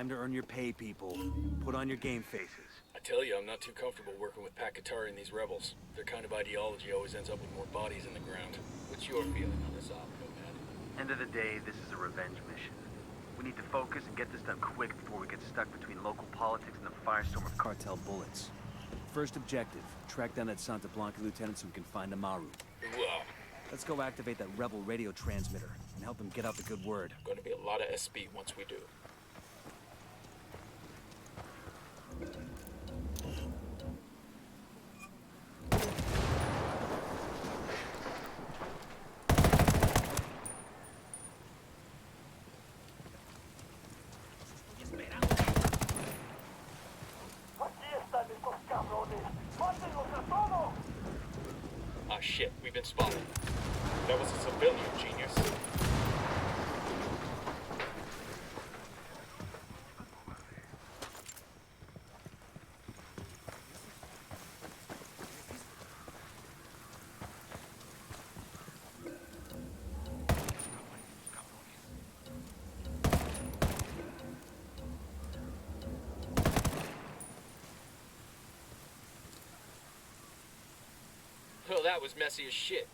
Time to earn your pay, people. Put on your game faces. I tell you, I'm not too comfortable working with Pac-Katari and these rebels. Their kind of ideology always ends up with more bodies in the ground. What's your feeling on this op, Nomad? End of the day, this is a revenge mission. We need to focus and get this done quick before we get stuck between local politics and the firestorm of cartel bullets. First objective, track down that Santa Blanca lieutenant so we can find Amaru. Wow. Let's go activate that rebel radio transmitter and help him get out the good word. Going to be a lot of SB once we do. Ah, shit, we've been spotted. That was a civilian, genius. Well, that was messy as shit.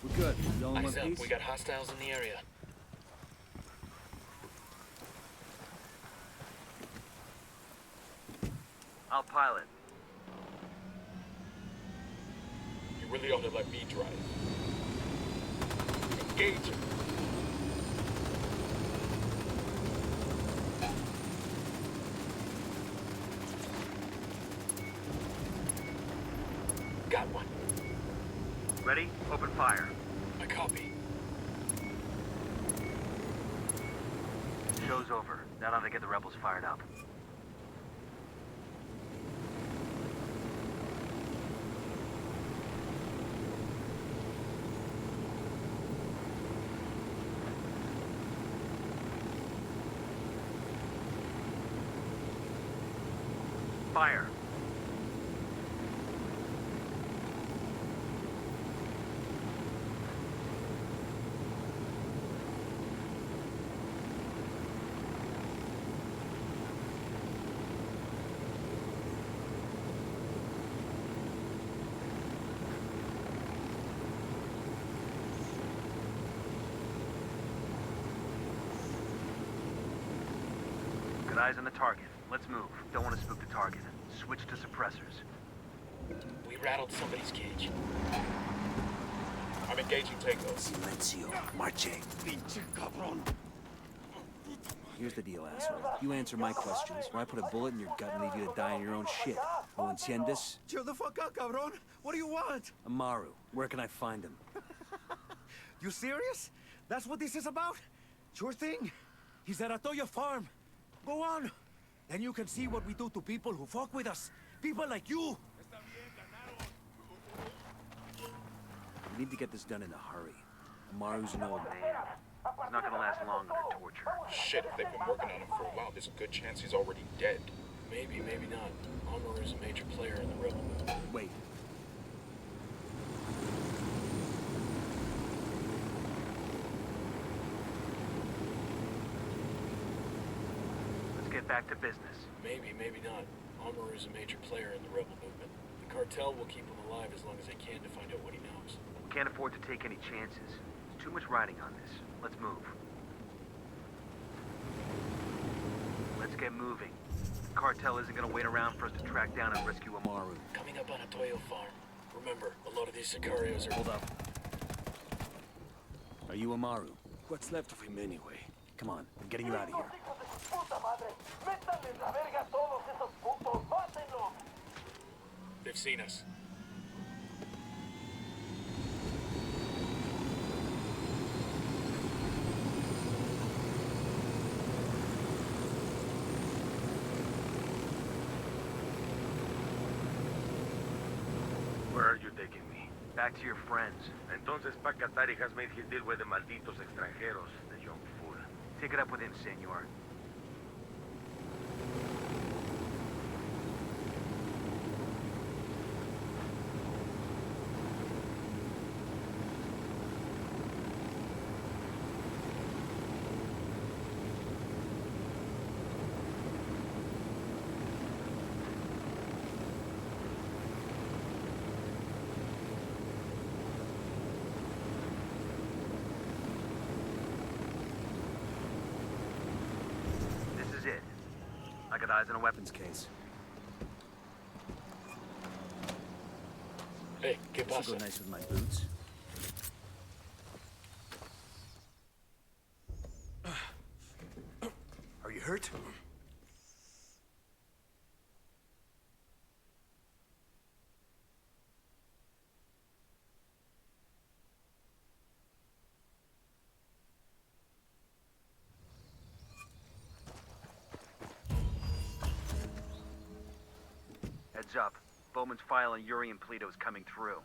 We're good. You all in one Eyes up, piece? we got hostiles in the area. I'll pilot. You really ought to let me drive. Engage him. Got one. Ready? Open fire. I copy. Show's over. Now time to get the rebels fired up. Fire. Good eyes on the target. Let's move. Don't want to spook the target. Switch to suppressors. We rattled somebody's cage. I'm engaging Tango. Silencio. Marche. Pinche cabrón. Here's the deal, asshole. You answer my questions, or I put a bullet in your gut and leave you to die in your own shit. ¿Lo entiendes? Chill the fuck out, cabrón. What do you want? Amaru. Where can I find him? You serious? That's what this is about? Sure thing. He's at Atoya Farm. Go on. Then you can see what we do to people who fuck with us. People like you. We need to get this done in a hurry. Amaru's an old man. He's not gonna last long under torture. Shit, if they've been working on him for a while, there's a good chance he's already dead. Maybe, maybe not. Amaru's a major player in the rebel movement. Wait. Let's get back to business. Maybe, maybe not. Amaru's a major player in the rebel movement. The cartel will keep him alive as long as they can to find out what he knows. We can't afford to take any chances. There's too much riding on this. Let's move. Let's get moving. The cartel isn't gonna wait around for us to track down and rescue Amaru. Coming up on a Toyo farm. Remember, a lot of these Sicarios are... Hold up. Are you Amaru? What's left of him anyway? Come on, I'm getting you out of here. They've seen us. Where are Back to your friends. Entonces Pacatari has made his deal with the malditos extranjeros, the young fool. Take it up with him, senor. I got eyes on a weapons case. Hey, ¿qué This will pasa? go nice with my boots. Are you hurt? Heads up. Bowman's file on Yuri and Polito is coming through.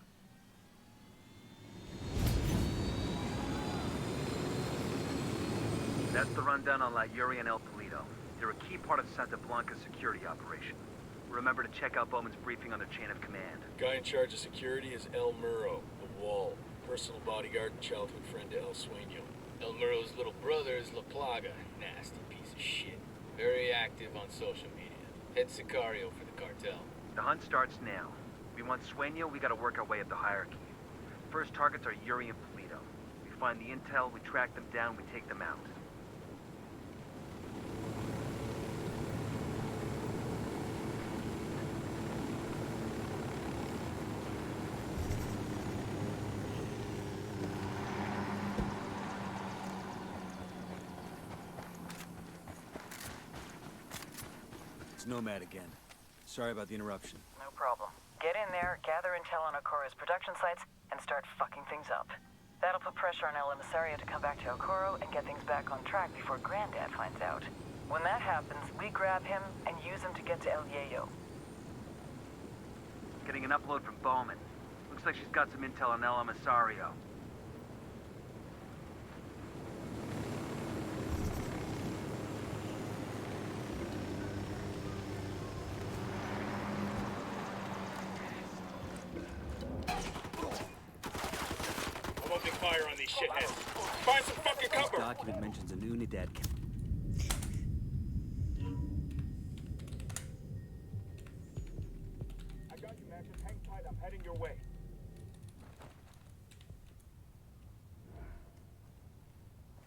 That's the rundown on La Yuri and El Polito. They're a key part of Santa Blanca's security operation. Remember to check out Bowman's briefing on their chain of command. Guy in charge of security is El Muro, the Wall. Personal bodyguard and childhood friend to El Sueño. El Muro's little brother is La Plaga. Nasty piece of shit. Very active on social media. Head Sicario for the cartel. The hunt starts now. We want Sueño, we gotta work our way up the hierarchy. First targets are Yuri and Polito. We find the intel, we track them down, we take them out. It's Nomad again. Sorry about the interruption. No problem. Get in there, gather intel on Okoro's production sites, and start fucking things up. That'll put pressure on El Emissario to come back to Okoro and get things back on track before Granddad finds out. When that happens, we grab him and use him to get to El Yayo. Getting an upload from Bowman. Looks like she's got some intel on El Emissario. I'm opening fire on these shitheads. Find some fucking This cover! document mentions a new Unidad camp. I got you, man. Just hang tight. I'm heading your way.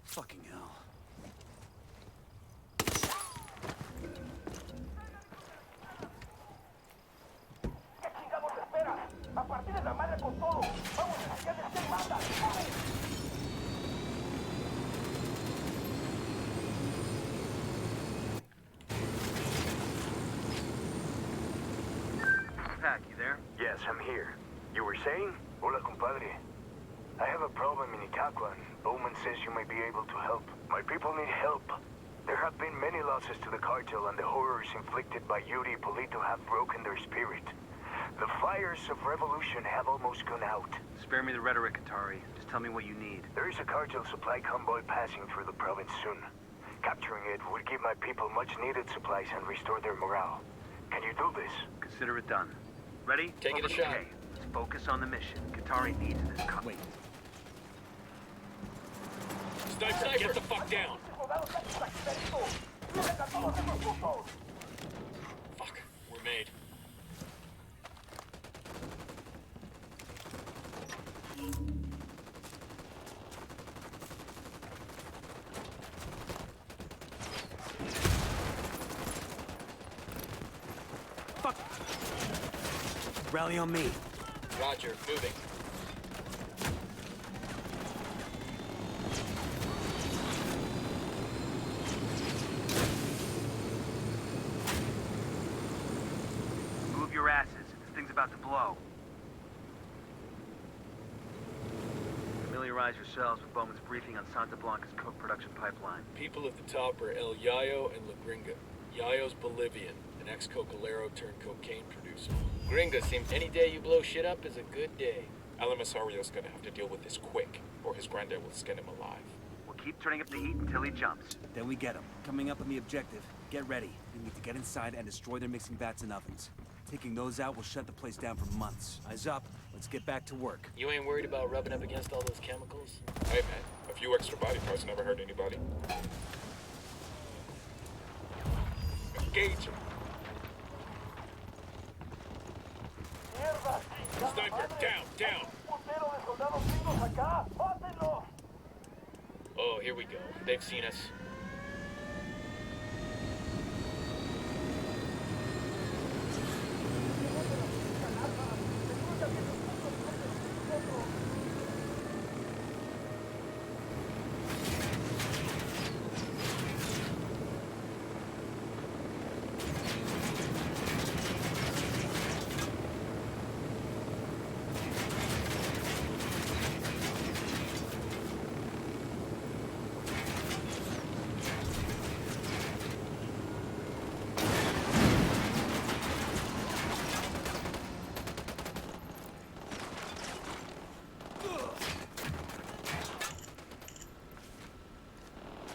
Fucking hell. Pac, you there? Yes, I'm here. You were saying? Hola, compadre. I have a problem in Itaqua, and Bowman says you may be able to help. My people need help. There have been many losses to the cartel, and the horrors inflicted by Yuri Polito have broken their spirit. The fires of revolution have almost gone out. Spare me the rhetoric, Atari. Just tell me what you need. There is a cartel supply convoy passing through the province soon. Capturing it would give my people much-needed supplies and restore their morale. Can you do this? Consider it done. Ready? Taking a Okay, shot. let's focus on the mission. Katari needs this Wait. Sniper, get the fuck down! Fuck, we're made. Fuck! Rally on me. Roger, moving. Move your asses. This thing's about to blow. Familiarize yourselves with Bowman's briefing on Santa Blanca's coke production pipeline. People at the top are El Yayo and La Gringa. Yayo's Bolivian, an ex-Cocalero turned cocaine producer. Gringa seems any day you blow shit up is a good day. El Emisario's gonna have to deal with this quick, or his granddad will skin him alive. We'll keep turning up the heat until he jumps. Then we get him. Coming up on the objective. Get ready. We need to get inside and destroy their mixing vats and ovens. Taking those out will shut the place down for months. Eyes up. Let's get back to work. You ain't worried about rubbing up against all those chemicals? Hey man, a few extra body parts never hurt anybody. Engage him. Sniper, down. Oh, here we go. They've seen us.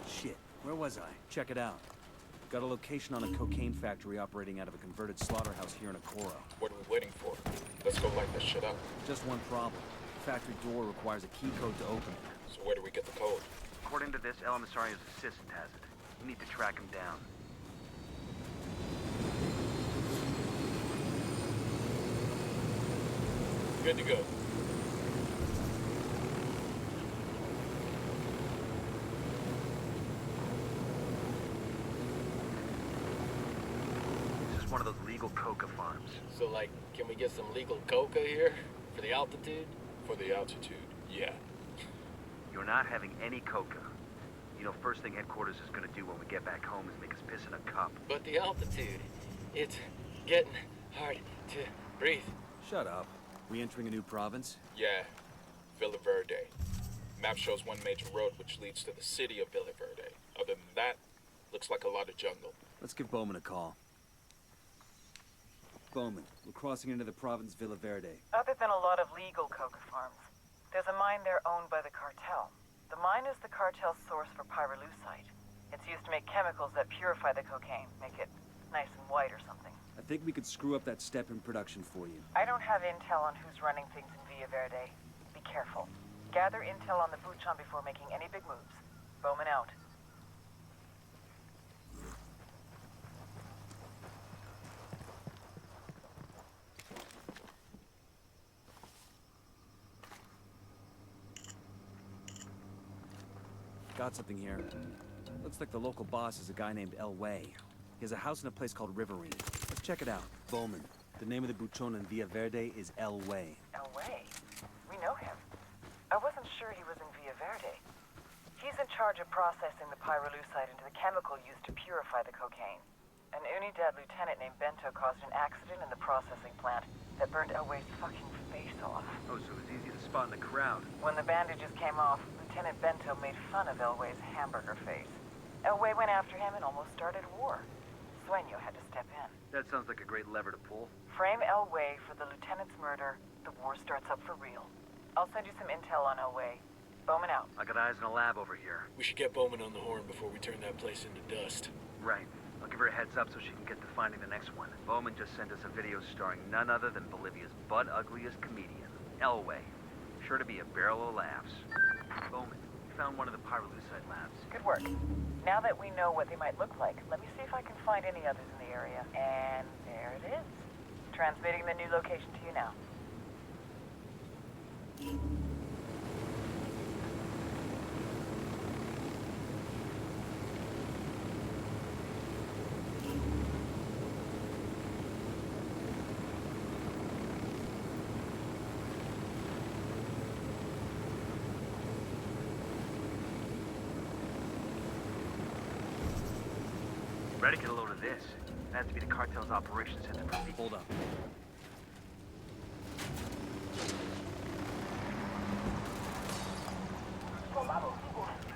Shit. Where was I? Check it out. Got a location on a cocaine factory operating out of a converted slaughterhouse here in Okoro. What are we waiting for? Let's go light this shit up. Just one problem. The factory door requires a key code to open it. So where do we get the code? According to this, El Emisario's assistant has it. We need to track him down. Good to go. This is one of those legal coca farms. So, like, can we get some legal coca here? For the altitude? For the altitude, yeah. You're not having any coca. You know, first thing headquarters is gonna do when we get back home is make us piss in a cup. But the altitude, it's getting hard to breathe. Shut up. We entering a new province? Yeah, Villa Verde. Map shows one major road which leads to the city of Villa Verde. Other than that, looks like a lot of jungle. Let's give Bowman a call. Bowman, we're crossing into the province Villa Verde. Other than a lot of legal coca farms, there's a mine there owned by the cartel. The mine is the cartel's source for pyrolusite. It's used to make chemicals that purify the cocaine, make it nice and white or something. I think we could screw up that step in production for you. I don't have intel on who's running things in Villa Verde. Be careful. Gather intel on the Buchan before making any big moves. Bowman out. Got something here. Looks like the local boss is a guy named El Way. He has a house in a place called Riverine. Let's check it out. Bowman. The name of the buchon in Villa Verde is El Way. El Way? We know him. I wasn't sure he was in Villa Verde. He's in charge of processing the pyrolusite into the chemical used to purify the cocaine. An Unidad lieutenant named Bento caused an accident in the processing plant that burned El Way's fucking face off. Oh, so it was easy to spot in the crowd. When the bandages came off, Lieutenant Bento made fun of El Way's hamburger face. El Way went after him and almost started war. Sueño had to step in. That sounds like a great lever to pull. Frame El Way for the lieutenant's murder, the war starts up for real. I'll send you some intel on El Way. Bowman out. I got eyes in a lab over here. We should get Bowman on the horn before we turn that place into dust. Right. I'll give her a heads up so she can get to finding the next one. Bowman just sent us a video starring none other than Bolivia's butt-ugliest comedian, Elway. Sure to be a barrel of laughs. Bowman, we found one of the pyrolusite labs. Good work. Now that we know what they might look like, let me see if I can find any others in the area. And there it is. Transmitting the new location to you now. Ready to get a load of this. It has to be the cartel's operations center for people. Hold up.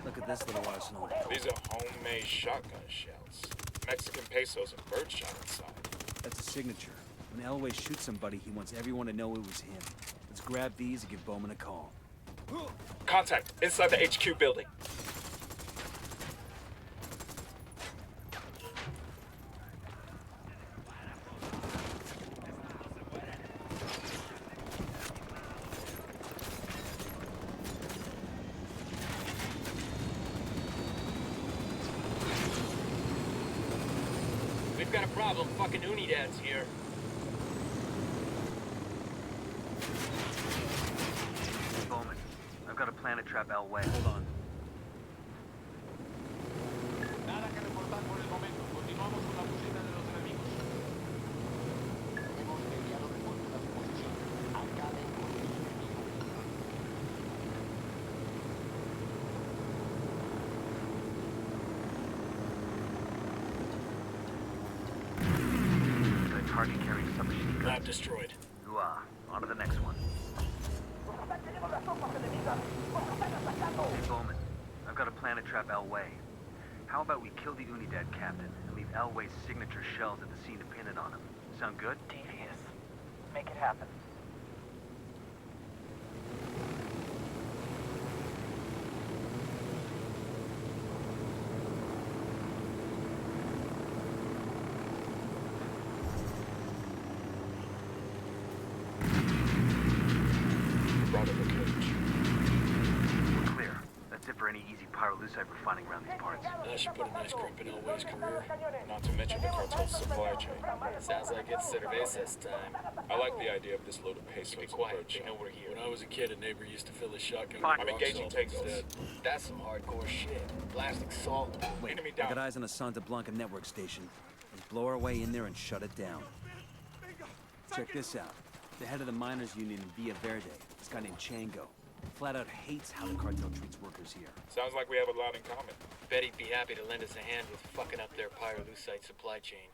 Look at this little arsenal. These are homemade shotgun shells. Mexican pesos and birdshot inside. That's a signature. When Elway shoots somebody, he wants everyone to know it was him. Let's Just grab these and give Bowman a call. Contact inside the HQ building. We've got a problem. Fucking Unidad's here. Bowman, I've got a plan to trap Al Way. Hold on. Nada que reportar por el momento. Continuamos con la búsqueda de los enemigos. Hemos enviado reportes a su posición. Acaben con los enemigos. Got a target carrying a submachine gun. Lab destroyed. On to the next one. Hey, Bowman, I've got a plan to trap Al Way. How about we kill the Unidad captain and leave Al Way's signature shells at the scene to pin it on him? Sound good? Devious. Make it happen. Right of the cage. We're clear. That's it for any easy pyrolusite we're finding around these parts. That should put a nice grip in Elway's career. Not to mention the cartel's supply chain. Sounds like it's Cervezas time. I like the idea of this loaded pesos Be quiet. approach. They know we're here. When I was a kid, a neighbor used to fill his shotgun Fine. with I'm rock engaging salt Tangos. instead. That's some hardcore shit. Plastic salt. Wait, Enemy I got down. eyes on a Santa Blanca network station. Let's blow our way in there and shut it down. Check this out. The head of the miners' union in Villa Verde, this guy named Chango, flat out hates how the cartel treats workers here. Sounds like we have a lot in common. Bet he'd be happy to lend us a hand with fucking up their pyrolusite supply chain.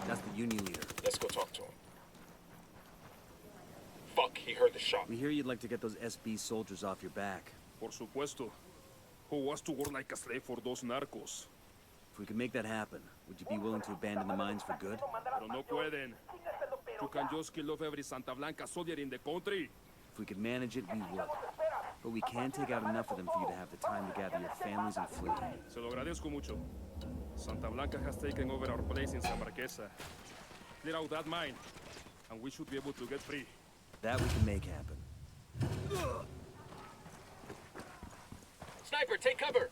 That's the union leader. Let's go talk to him. Fuck, he heard the shot. We hear you'd like to get those SB soldiers off your back. Por supuesto. Who wants to work like a slave for those narcos? If we could make that happen, would you be willing to abandon the mines for good? Pero no pueden. You can just kill off every Santa Blanca soldier in the country. If we could manage it, we would. But we can't take out enough of them for you to have the time to gather your families and flee. Se lo agradezco mucho. Santa Blanca has taken over our place in San Marquesa. Clear out that mine, and we should be able to get free. That we can make happen. Sniper, take cover!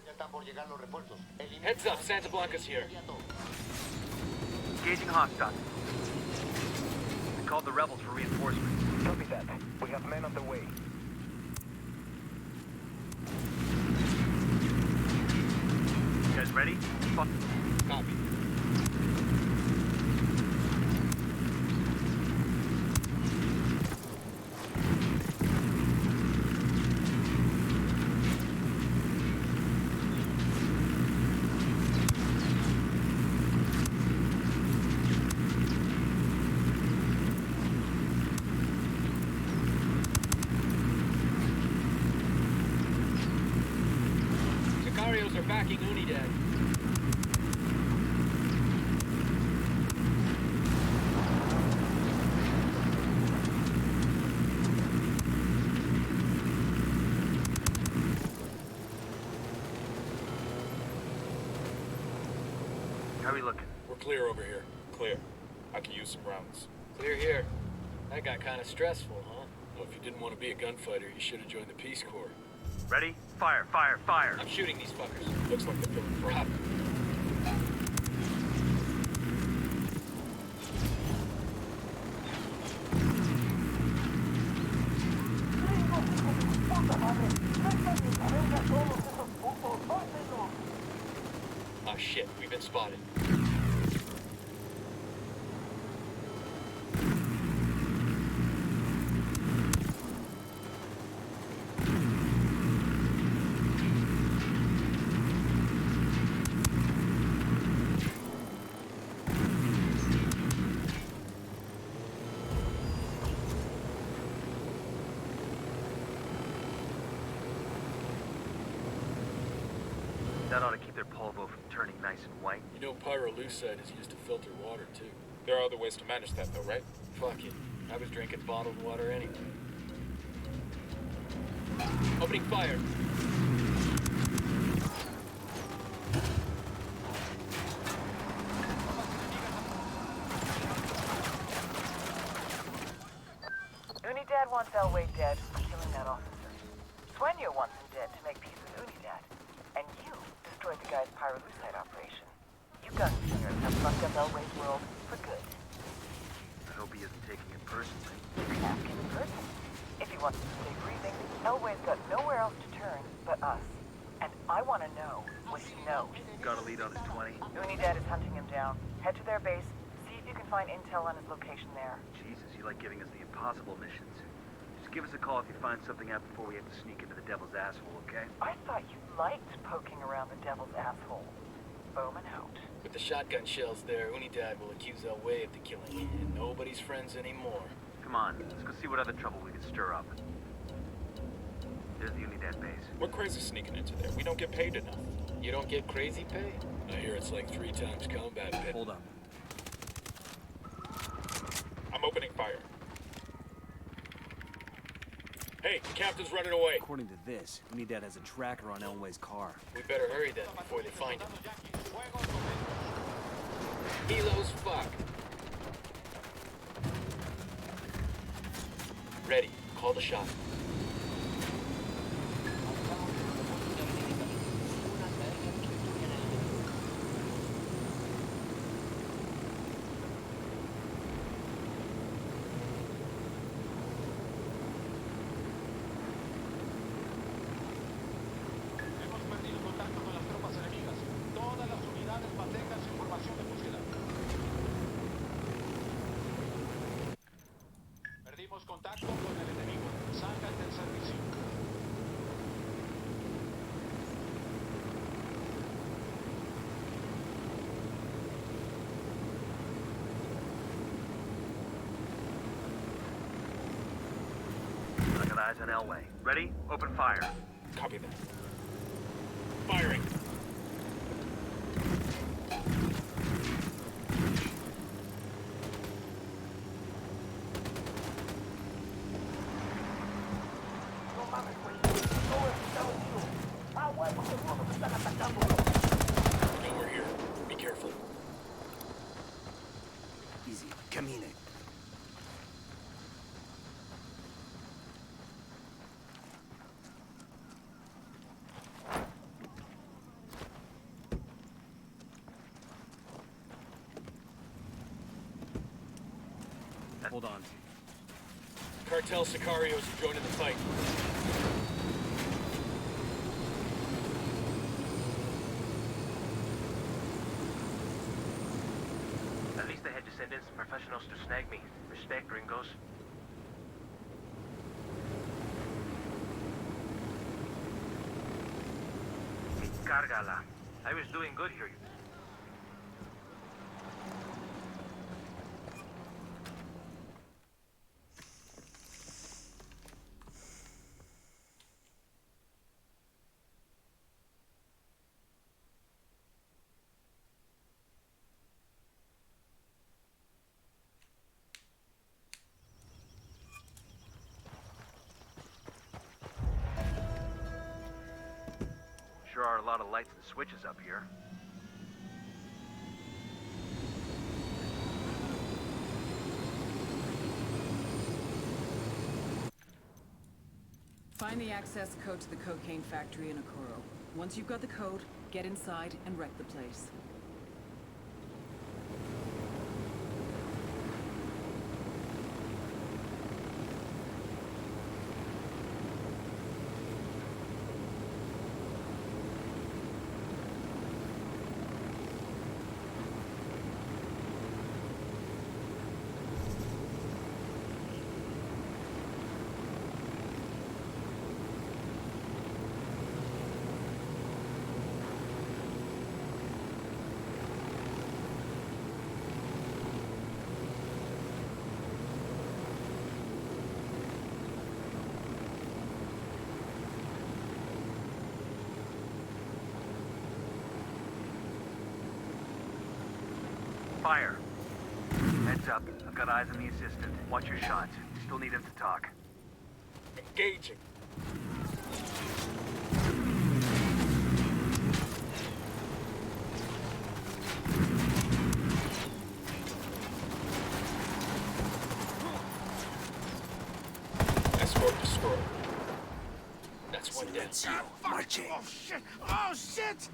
Ya están por llegar los refuerzos. Heads up, Santa Blanca's here. Engaging hostile. We called the rebels for reinforcements. Copy that. We have men on the way. You guys ready? Fuck. Copy. Sicarios are backing Unidad. How are we looking? We're clear over here. Clear. I can use some rounds. Clear here. That got kind of stressful, huh? Well, if you didn't want to be a gunfighter, you should have joined the Peace Corps. Ready? Fire, fire, fire! I'm shooting these fuckers. Looks like they're feeling free. Copy. shit, we've been spotted. That ought to keep their polvo from turning nice and white. You know pyrolusite is used to filter water, too. There are other ways to manage that, though, right? Fuck it. I was drinking bottled water anyway. Opening fire. Unidad wants Elway dead for killing that officer. Sueño wants him dead to make peace with Unidad. And you destroyed the guy's pyrolusite operation. You gunslingers have fucked up Elway's world for good. I hope he isn't taking it personally. Ask him in person. If he wants to stay breathing, Elway's got nowhere else to turn but us. And I want to know what he knows. Got a lead on his 20. Unidad is hunting him down. Head to their base. See if you can find intel on his location there. Jesus, you like giving us the impossible missions. Just give us a call if you find something out before we have to sneak into the devil's asshole, okay? I thought you liked poking around the devil's asshole. Bowman out. With the shotgun shells there, Unidad will accuse Elway of the killing, and nobody's friends anymore. Come on, let's go see what other trouble we can stir up. There's the Unidad base. We're crazy sneaking into there. We don't get paid enough. You don't get crazy pay? I hear it's like 3 times combat pay. Hold up. I'm opening fire. Hey, the captain's running away. According to this, Unidad has a tracker on Elway's car. We better hurry then before they find him. Helo's fuck. Ready. Call the shot. Hemos perdido contacto con las tropas enemigas. Todas las unidades mantengan su información de búsqueda. Perdimos contacto con el enemigo. Salgan del servicio. I got eyes on Elway. Ready? Open fire. Copy that. Firing. No, we're here. Be careful. Easy. Camine. Hold on. Cartel Sicarios are joining the fight. At least I had to send in some professionals to snag me. Respect, gringos. Cárgala. I was doing good here. Sure are a lot of lights and switches up here. Find the access code to the cocaine factory in Okoro. Once you've got the code, get inside and wreck the place. Fire. Heads up. I've got eyes on the assistant. Watch your shots. Still need him to talk. Engaging. Escort destroyed. That's one dead. Marching. Oh, shit! Oh, shit!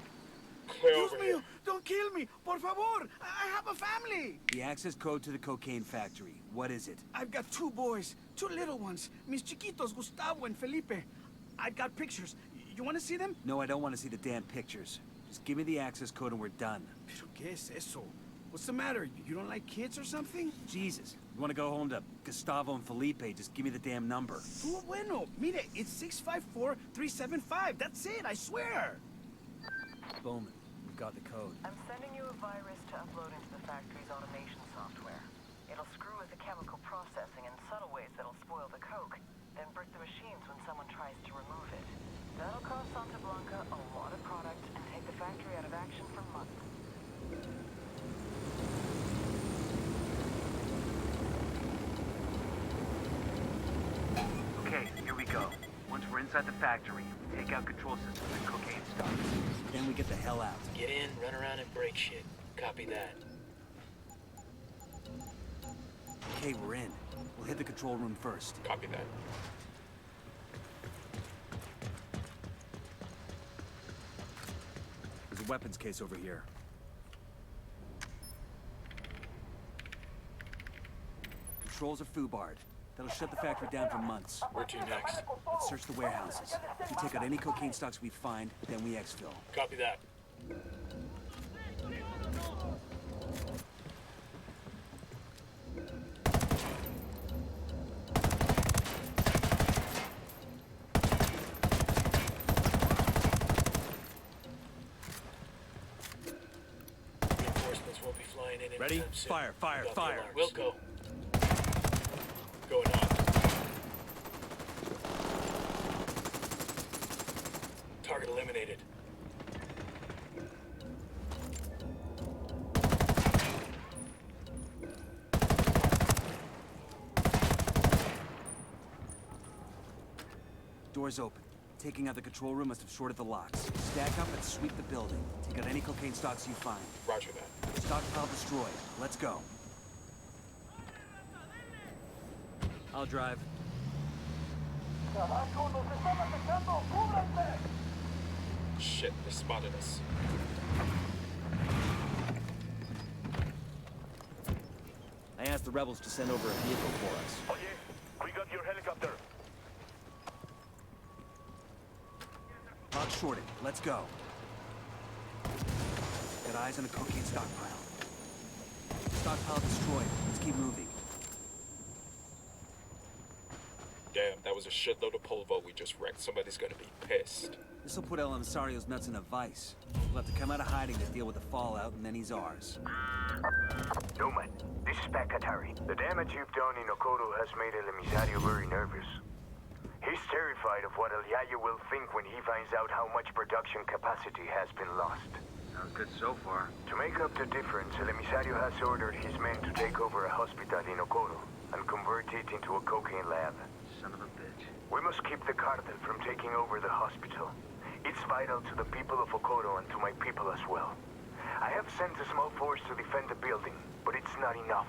Clear Dios over mío, here. don't kill me! Por favor! I have a family! The access code to the cocaine factory. What is it? I've got 2 boys, 2 little ones. Mis chiquitos, Gustavo and Felipe. I've got pictures. You want to see them? No, I don't want to see the damn pictures. Just give me the access code and we're done. Pero ¿qué es eso? What's the matter? You don't like kids or something? Jesus. You want to go home to Gustavo and Felipe? Just give me the damn number. Bueno, mire, it's 654-375. That's it, I swear. Bowman, we've got the code. I'm sending you a virus to upload into the factory's automation software. It'll screw with the chemical processing in subtle ways that'll spoil the coke, then brick the machines when someone tries to remove it. That'll cost Santa Blanca a lot of product and take the factory out of action for months. Okay, here we go. Once we're inside the factory, we take out control systems and cocaine stock. Then we get the hell out. Get in, run around, and break shit. Copy that. Okay, we're in. We'll hit the control room first. Copy that. There's a weapons case over here. Controls are foobarred. That'll shut the factory down for months. Where to next? Let's search the warehouses. We take out any cocaine stocks we find, then we exfil. Copy that. Reinforcements won't be flying in Ready? anytime soon. Fire, fire, We got the fire. alarms. Wilco, Going on. target eliminated. Doors open. Taking out the control room must have shorted the locks. Stack up and sweep the building. Take out any cocaine stocks you find. Roger that. Stockpile destroyed. Let's go. I'll drive. Shit, they spotted us. I asked the rebels to send over a vehicle for us. Oye, we got your helicopter. Lock shorted. Let's go. Got eyes on the cocaine stockpile. Stockpile destroyed. Let's keep moving. Damn, that was a shitload of polvo we just wrecked. Somebody's gonna be pissed. This'll put El Emisario's nuts in a vice. We'll have to come out of hiding to deal with the fallout, and then he's ours. Newman, this is Pacatari. The damage you've done in Okoro has made El Emisario very nervous. He's terrified of what El Yayo will think when he finds out how much production capacity has been lost. Sounds good so far. To make up the difference, El Emisario has ordered his men to take over a hospital in Okoro and convert it into a cocaine lab. Son of a bitch. We must keep the cartel from taking over the hospital. It's vital to the people of Okoro and to my people as well. I have sent a small force to defend the building, but it's not enough.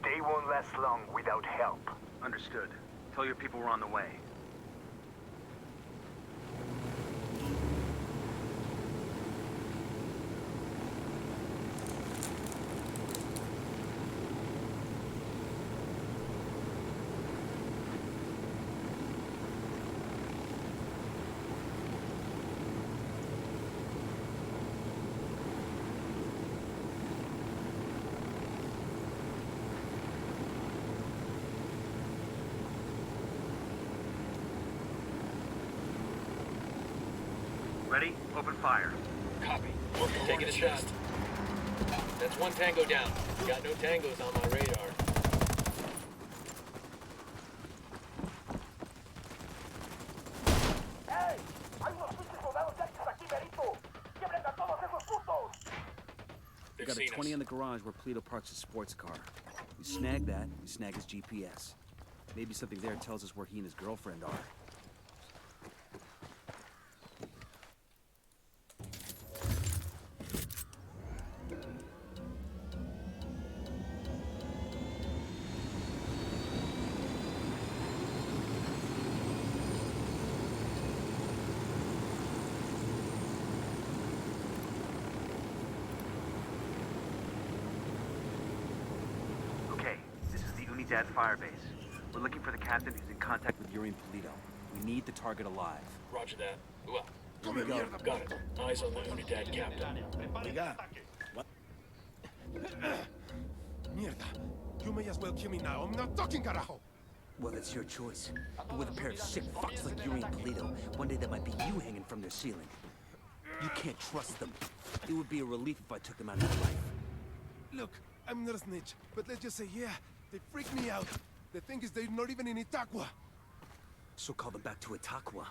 They won't last long without help. Understood. Tell your people we're on the way. Ready? Open fire. Copy. Taking a shot. That's one tango down. Got no tangos on my radar. We've got a 20 in the garage where Polito parks his sports car. We snag that, we snag his GPS. Maybe something there tells us where he and his girlfriend are. Unidad Firebase. We're looking for the captain who's in contact with Yuri and Polito. We need the target alive. Roger that. Well, Here we go. got it. Eyes on the Unidad captain. Oiga. What? Mierda. You may as well kill me now. I'm not talking, carajo. Well, it's your choice. But with a pair of sick fucks like Yuri and Polito, one day that might be you hanging from their ceiling. You can't trust them. It would be a relief if I took them out of your life. Look, I'm not a snitch, but let's just say, yeah, they freak me out. The thing is, they're not even in Itaqua. So call them back to Itaqua.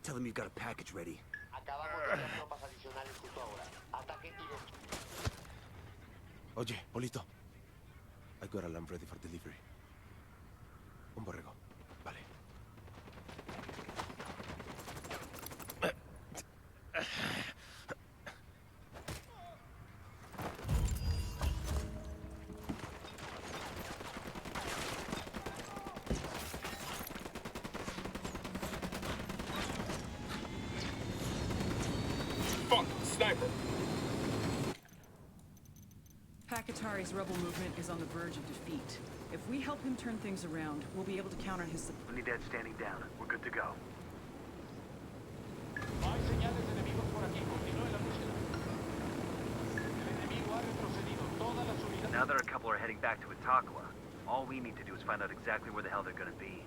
Tell them you've got a package ready. Oye, Polito. I got a lamb ready for delivery. Un borrego. Vale. Fuck! Sniper! Pakatari's rebel movement is on the verge of defeat. If we help him turn things around, we'll be able to counter his support. Unidad standing down. We're good to go. No hay señales de enemigos por aquí. Continúe la búsqueda. El enemigo ha retrocedido. Todas las unidades... Now that a couple are heading back to Itaqua, all we need to do is find out exactly where the hell they're gonna be.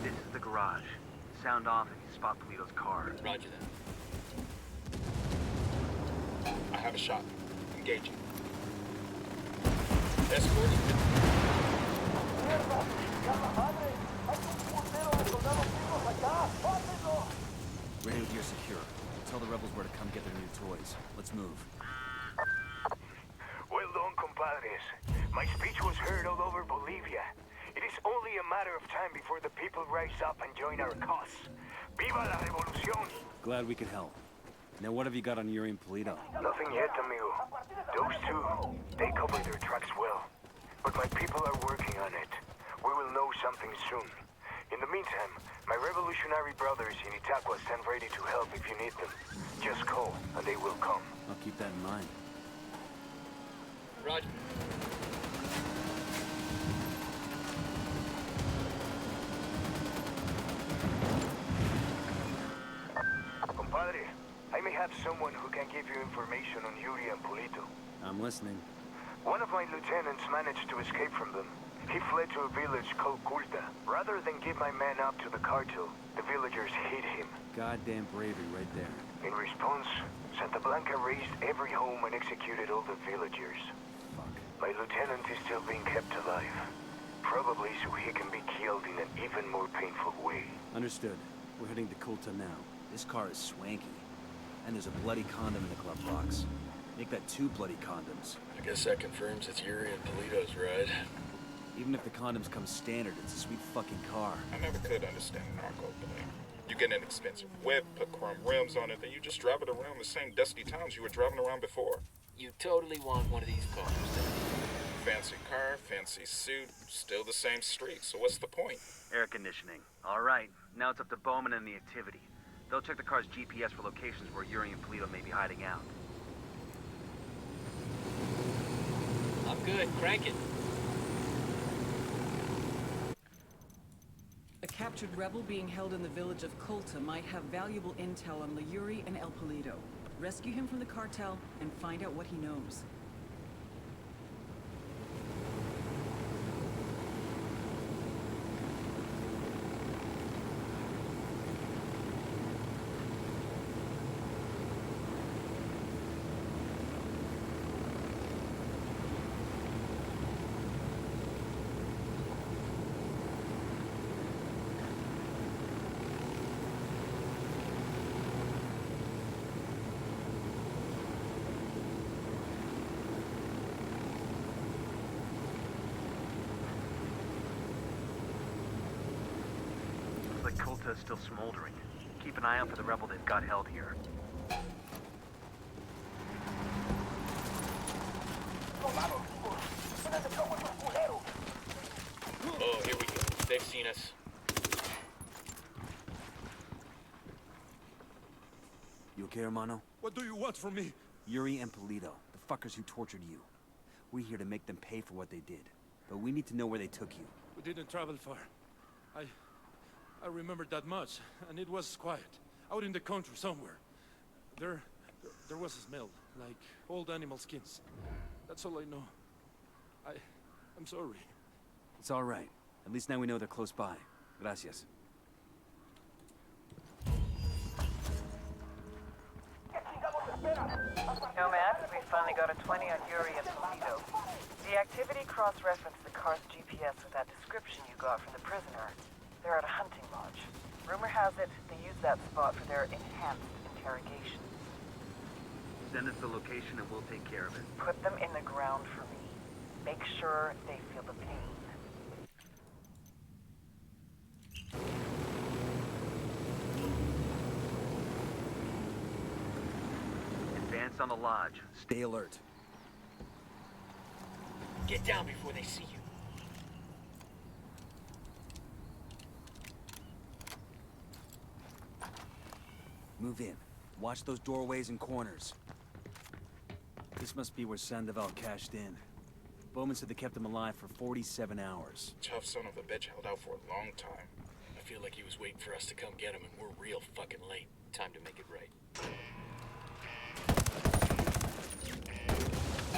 This is the garage. Sound off if you spot Polito's car. Roger that. I have a shot. Engaging. Escort. Radio gear secure. Tell the rebels where to come get their new toys. Let's move. Well done, compadres. My speech was heard all over Bolivia. It is only a matter of time before the people rise up and join our cause. Viva la revolución! Glad we could help. Now what have you got on Yuri and Polito? Nothing yet, amigo. Those two, they cover their tracks well. But my people are working on it. We will know something soon. In the meantime, my revolutionary brothers in Itaqua stand ready to help if you need them. Just call, and they will come. I'll keep that in mind. Roger. Compadre, I may have someone who can give you information on Yuri and Polito. I'm listening. One of my lieutenants managed to escape from them. He fled to a village called Culta. Rather than give my man up to the cartel, the villagers hid him. Goddamn bravery right there. In response, Santa Blanca razed every home and executed all the villagers. Fuck. My lieutenant is still being kept alive. Probably so he can be killed in an even more painful way. Understood. We're heading to Culta now. This car is swanky. And there's a bloody condom in the glove box. Make that 2 bloody condoms. I guess that confirms it's Yuri and Polito's ride. Even if the condoms come standard, it's a sweet fucking car. I never could understand narco play. You get an expensive whip, put chrome rims on it, then you just drive it around the same dusty towns you were driving around before. You totally want one of these cars. Fancy car, fancy suit, still the same street, so what's the point? Air conditioning. All right. Now it's up to Bowman and the activity. They'll check the car's GPS for locations where Yuri and Polito may be hiding out. I'm good. Crank it. A captured rebel being held in the village of Culta might have valuable intel on Yuri and El Polito. Rescue him from the cartel and find out what he knows. Colta is still smoldering. Keep an eye out for the rebel they've got held here. Oh, here we go. They've seen us. You okay, hermano? What do you want from me? Yuri and Polito, the fuckers who tortured you. We're here to make them pay for what they did. But we need to know where they took you. We didn't travel far. I remember that much, and it was quiet. Out in the country somewhere. There was a smell, like old animal skins. That's all I know. I'm sorry. It's all right. At least now we know they're close by. Gracias. Nomad, we finally got a 20 on Yuri and Polito. The activity cross-referenced the car's GPS with that description you got from the prisoner. They're at a hunting lodge. Rumor has it they use that spot for their enhanced interrogation. Send us the location and we'll take care of it. Put them in the ground for me. Make sure they feel the pain. Advance on the lodge. Stay alert. Get down before they see you. Move in. Watch those doorways and corners. This must be where Sandoval cashed in. Bowman said they kept him alive for 47 hours. Tough son of a bitch held out for a long time. I feel like he was waiting for us to come get him, and we're real fucking late. Time to make it right.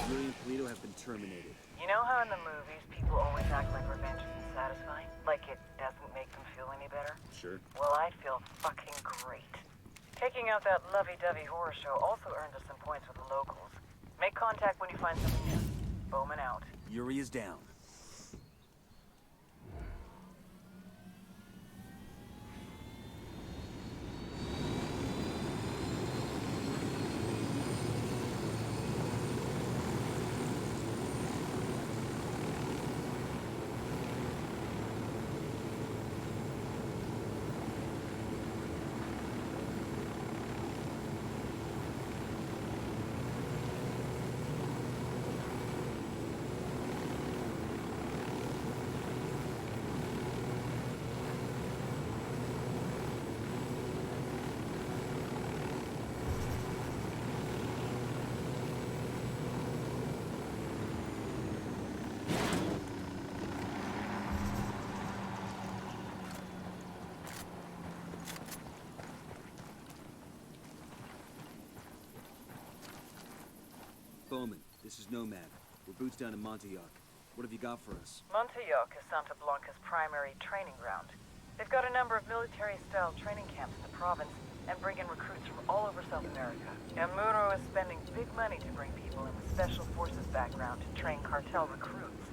Yuri and Polito have been terminated. You know how in the movies people always act like revenge isn't satisfying? Like it doesn't make them feel any better? Sure. Well, I feel fucking great. Taking out that lovey-dovey horror show also earned us some points with the locals. Make contact when you find something new. Bowman out. Yuri is down. Bowman, this is Nomad. We're boots down in Montauk. What have you got for us? Montauk is Santa Blanca's primary training ground. They've got a number of military-style training camps in the province and bring in recruits from all over South America. And Muro is spending big money to bring people in with special forces background to train cartel recruits.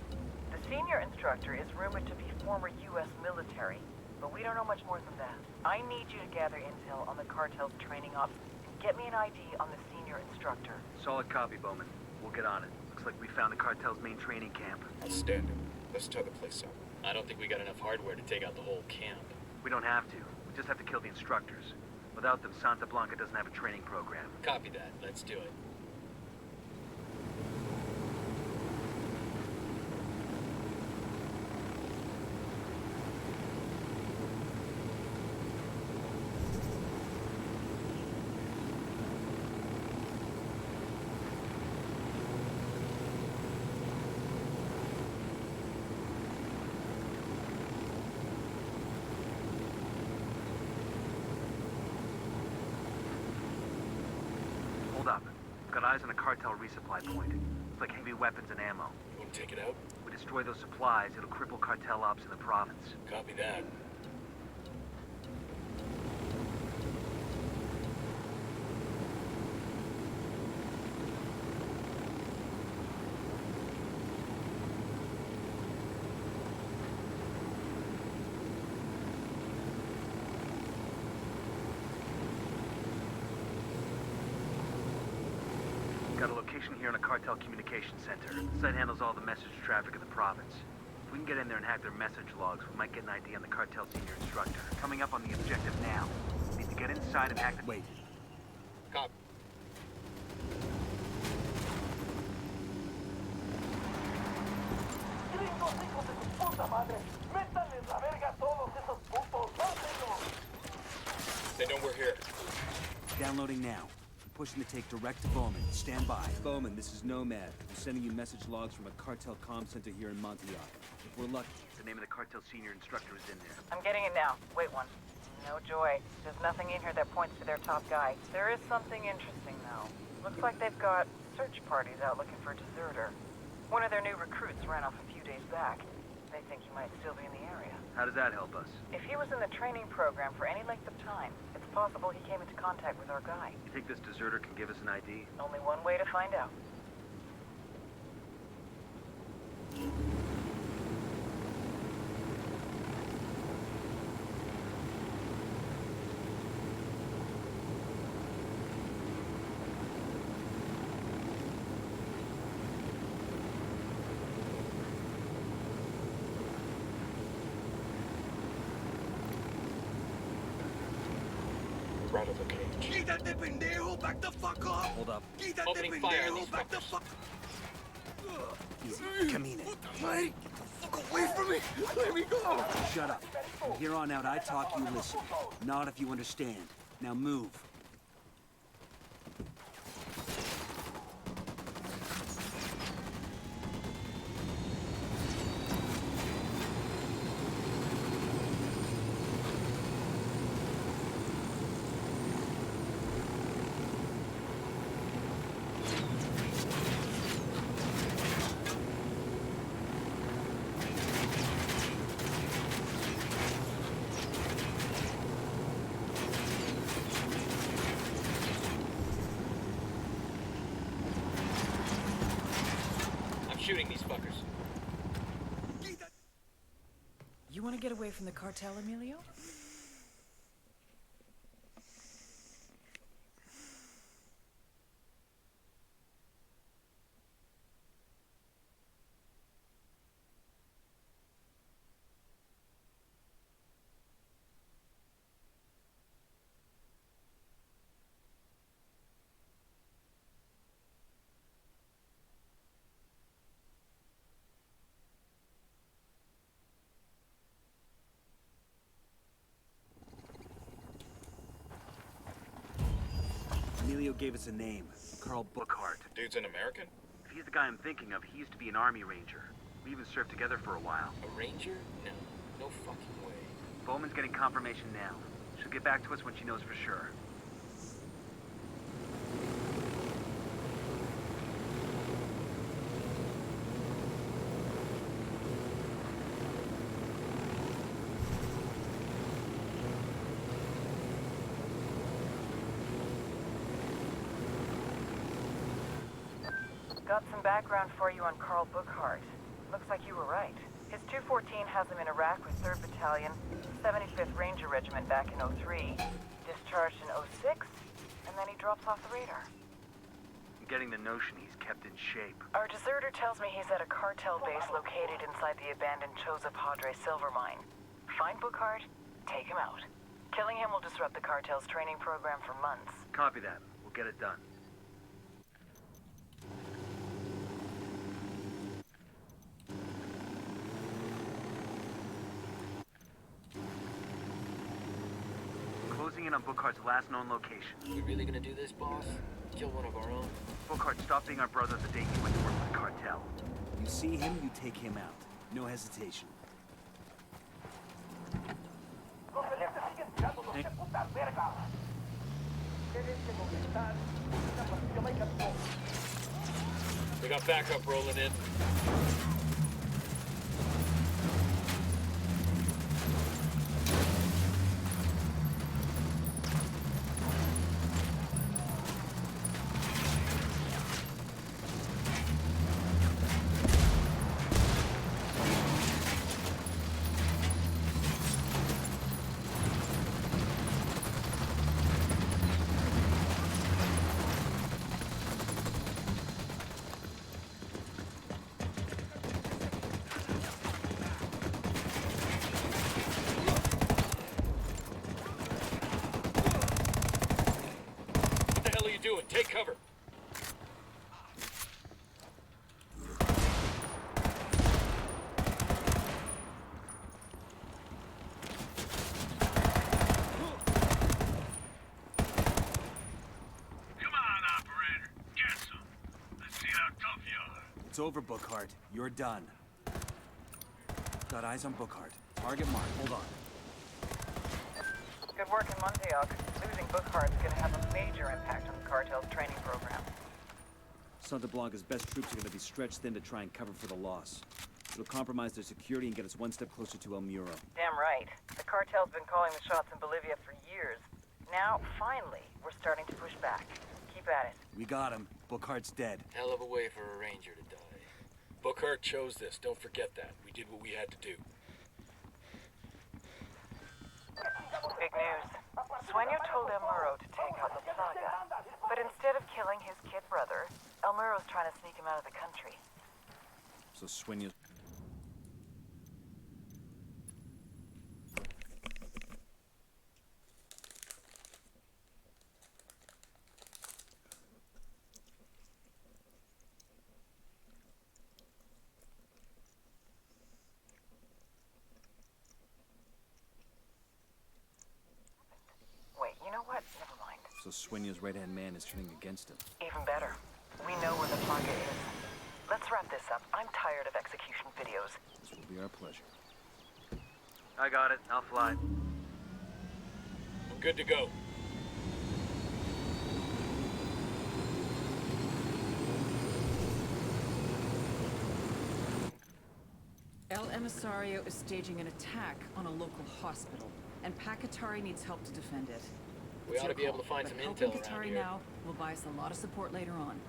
The senior instructor is rumored to be former U.S. military, but we don't know much more than that. I need you to gather intel on the cartel's training ops and get me an ID on the senior instructor. Solid copy, Bowman. We'll get on it. Looks like we found the cartel's main training camp. Outstanding. Let's tear the place up. I don't think we got enough hardware to take out the whole camp. We don't have to. We just have to kill the instructors. Without them, Santa Blanca doesn't have a training program. Copy that. Let's do it. Hold up. We've got eyes on a cartel resupply point. Looks like heavy weapons and ammo. You want to take it out? If we destroy those supplies, it'll cripple cartel ops in the province. Copy that. Got a location here in a cartel communication center. The site handles all the message traffic in the province. If we can get in there and hack their message logs, we might get an ID on the cartel senior instructor. Coming up on the objective now. We need to get inside and hack the... Wait. Cop. They know we're here. Downloading now. I'm pushing the tape direct to Bowman. Stand by. Bowman, this is Nomad. I'm sending you message logs from a cartel comm center here in Montauk. If we're lucky, the name of the cartel senior instructor is in there. I'm getting it now. Wait one. No joy. There's nothing in here that points to their top guy. There is something interesting, though. Looks like they've got search parties out looking for a deserter. One of their new recruits ran off a few days back. They think he might still be in the area. How does that help us? If he was in the training program for any length of time, it's possible he came into contact with our guy. You think this deserter can give us an ID? Only one way to find out. Right of the cage. Quítate, pendejo! Back the fuck up! Hold up. Quítate, Opening fire on these pendejo! Back the fuckers. fuck... Easy. Camine. Mike, get the fuck away from me! Let me go! Shut up. From here on out, I talk, you listen. Not if you understand. Now move. I'm shooting these fuckers. You want to get away from the cartel, Emilio? Emilio gave us a name. Carl Bookhart. Dude's an American? If he's the guy I'm thinking of, he used to be an army ranger. We even served together for a while. A ranger? No. No fucking way. Bowman's getting confirmation now. She'll get back to us when she knows for sure. Got some background for you on Carl Bookhart. Looks like you were right. His 214 has him in Iraq with 3rd Battalion, 75th Ranger Regiment back in '03, discharged in '06, and then he drops off the radar. I'm getting the notion he's kept in shape. Our deserter tells me he's at a cartel base located inside the abandoned Choza Padre silver mine. Find Bookhart, take him out. Killing him will disrupt the cartel's training program for months. Copy that. We'll get it done. Closing in on Bookhart's last known location. We really gonna do this, boss? Kill one of our own? Bookhart, stop being our brother the day you went to work for the cartel. You see him, you take him out. No hesitation. We got backup rolling in. Take cover. It's over, Bookhart. You're done. Got eyes on Bookhart. Target mark. Hold on. Good work in Montauk. Losing Bookhart's gonna have a major impact on the cartel's training program. Santa Blanca's best troops are going to be stretched thin to try and cover for the loss. It'll compromise their security and get us one step closer to El Muro. Damn right. The cartel's been calling the shots in Bolivia for years. Now, finally, we're starting to push back. Keep at it. We got him. Bookhart's dead. Hell of a way for a ranger to die. Bookhart chose this. Don't forget that. We did what we had to do. Big news. Sueño told El Muro to take out La Plaga. But instead of killing his kid brother, El Muro's trying to sneak him out of the country. So Sueño's... Wait, you know what? Never mind. So Sueño's right-hand man is turning against him. Even better. We know where the Plaga is. Let's wrap this up. I'm tired of execution videos. This will be our pleasure. I got it. I'll fly. I'm good to go. El Emisario is staging an attack on a local hospital, and Pakatari needs help to defend it. We It's ought to your be able call, to find but some helping intel around Katari here. now will buy us a lot of support later on.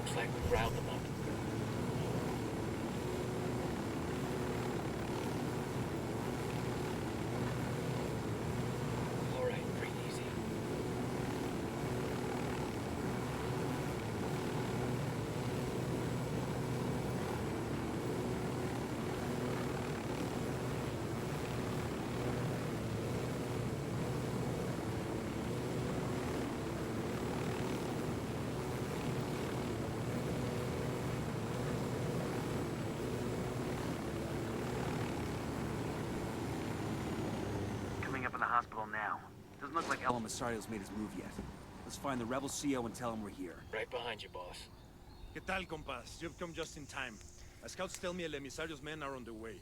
Looks like we riled them up. All right, breathe easy. Coming up in the hospital now. Doesn't look like El Emisario's made his move yet. Let's find the rebel CO and tell him we're here. Right behind you, boss. ¿Qué tal, compas? You've come just in time. The scouts tell me El Emisario's men are on the way.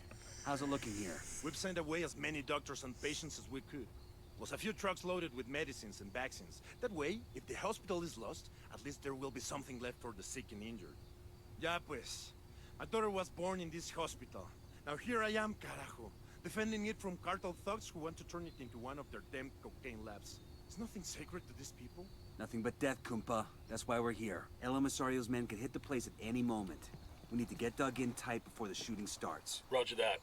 How's it looking here? We've sent away as many doctors and patients as we could. Plus a few trucks loaded with medicines and vaccines. That way, if the hospital is lost, at least there will be something left for the sick and injured. Ya pues. My daughter was born in this hospital. Now here I am, carajo. Defending it from cartel thugs who want to turn it into one of their damn cocaine labs. Is nothing sacred to these people? Nothing but death, Kumpa. That's why we're here. El Emisario's men could hit the place at any moment. We need to get dug in tight before the shooting starts. Roger that.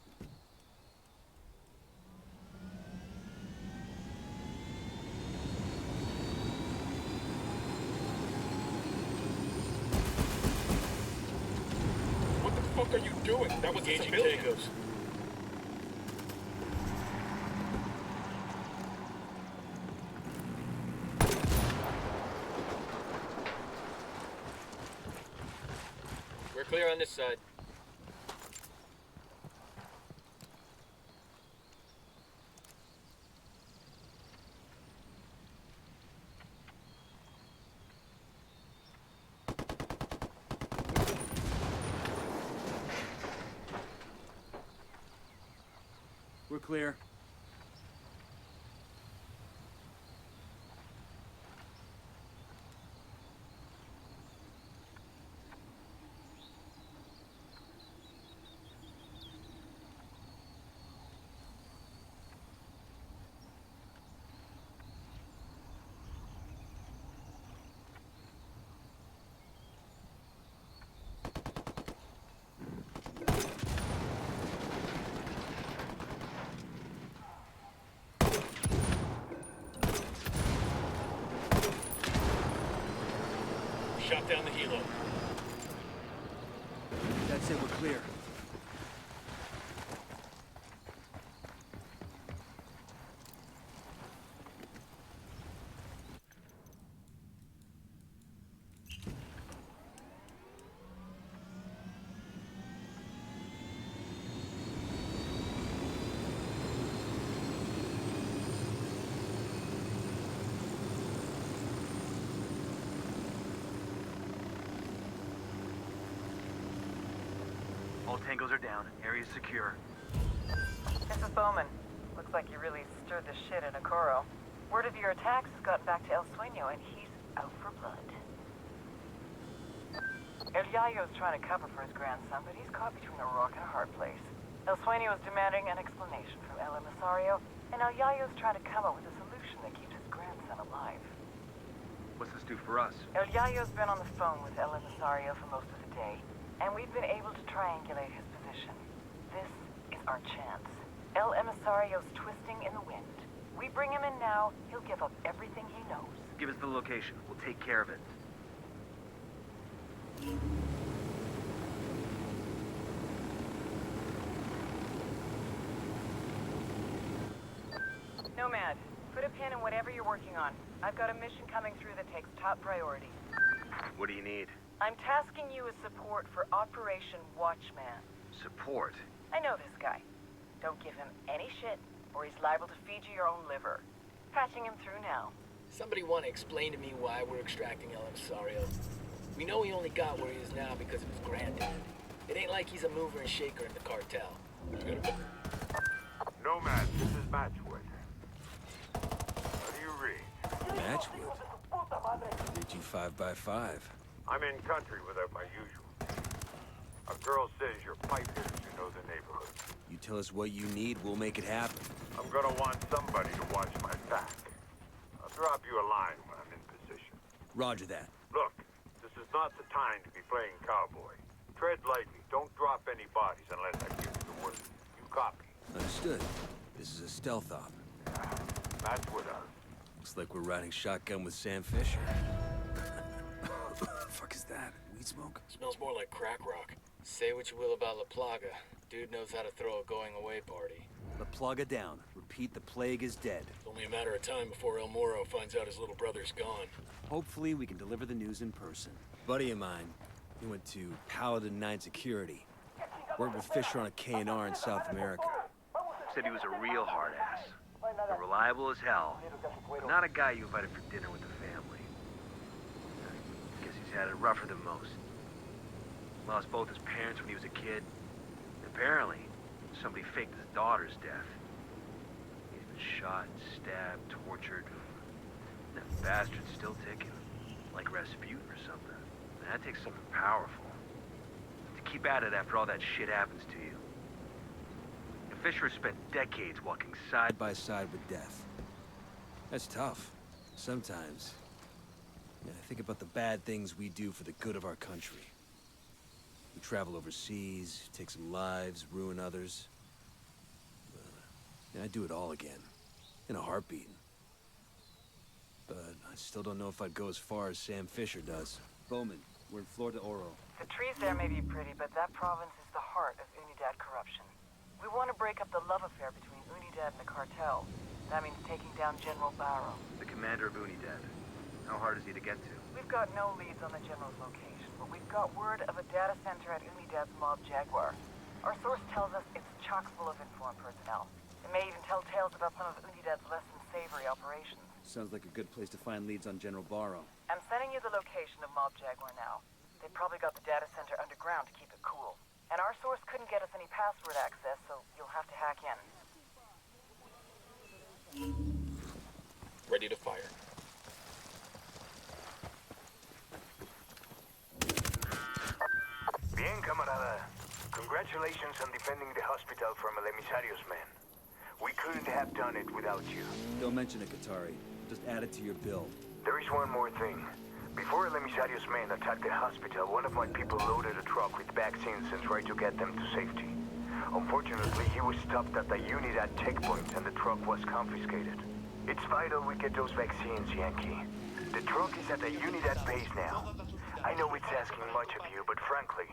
What the fuck are you doing? That was a Engaging civilian. Tacos. We're clear on this side. We're clear. Shot down the helo. That's it, we're clear. All tangos are down. Area's secure. This is Bowman. Looks like you really stirred the shit in Okoro. Word of your attacks has gotten back to El Sueño, and he's out for blood. El Yayo's trying to cover for his grandson, but he's caught between a rock and a hard place. El Sueño is demanding an explanation from El Emisario, and El Yayo's trying to come up with a solution that keeps his grandson alive. What's this do for us? El Yayo's been on the phone with El Emisario for most of the day, and we've been able to triangulate his position. This is our chance. El Emisario's twisting in the wind. We bring him in now, he'll give up everything he knows. Give us the location. We'll take care of it. Nomad, put a pin in whatever you're working on. I've got a mission coming through that takes top priority. What do you need? I'm tasking you with support for Operation Watchman. Support? I know this guy. Don't give him any shit, or he's liable to feed you your own liver. Patching him through now. Somebody want to explain to me why we're extracting El Emisario? We know he only got where he is now because of his granddad. It ain't like he's a mover and shaker in the cartel. Nomad, this is Matchwood. What do you read? Matchwood? Did you 5x5? I'm in country without my usual. A girl says you're pipe hitters who know the neighborhood. You tell us what you need, we'll make it happen. I'm gonna want somebody to watch my back. I'll drop you a line when I'm in position. Roger that. Look, this is not the time to be playing cowboy. Tread lightly. Don't drop any bodies unless I give you the word. You copy? Understood. This is a stealth op. That's what Looks like we're riding shotgun with Sam Fisher. What the fuck is that? Weed smoke? Smells more like crack rock. Say what you will about La Plaga. Dude knows how to throw a going-away party. La Plaga down. Repeat, the plague is dead. It's only a matter of time before El Moro finds out his little brother's gone. Hopefully we can deliver the news in person. Buddy of mine, he went to Paladin 9 Security. Worked with Fisher on a K&R in South America. Said he was a real hard ass. Reliable as hell, but not a guy you invited for dinner with the family. Guess he's had it rougher than most. Lost both his parents when he was a kid. Apparently, somebody faked his daughter's death. He's been shot, stabbed, tortured. That bastard's still ticking. Like Rasputin or something. And that takes something powerful. To keep at it after all that shit happens to you. And Fisher spent decades walking side by side with death. That's tough. Sometimes. Yeah, I think about the bad things we do for the good of our country. We travel overseas, take some lives, ruin others. Yeah, I'd do it all again. In a heartbeat. But I still don't know if I'd go as far as Sam Fisher does. Bowman, we're in Flor de Oro. The trees there may be pretty, but that province is the heart of Unidad corruption. We want to break up the love affair between Unidad and the cartel. That means taking down General Barrow. The commander of Unidad. How hard is he to get to? We've got no leads on the general's location, but we've got word of a data center at Unidad's Mob Jaguar. Our source tells us it's chock full of informed personnel. It may even tell tales about some of Unidad's less than savory operations. Sounds like a good place to find leads on General Barrow. I'm sending you the location of Mob Jaguar now. They probably got the data center underground to keep it cool. And our source couldn't get us any password access, so you'll have to hack in. Ready to fire. Bien, camarada. Congratulations on defending the hospital from El Emisario's men. We couldn't have done it without you. Don't mention it, Qatari. Just add it to your bill. There is one more thing. Before El Emisario's men attacked the hospital, one of my people loaded a truck with vaccines and tried to get them to safety. Unfortunately, he was stopped at the Unidad checkpoint and the truck was confiscated. It's vital we get those vaccines, Yankee. The truck is at the Unidad base now. I know it's asking much of you, but frankly,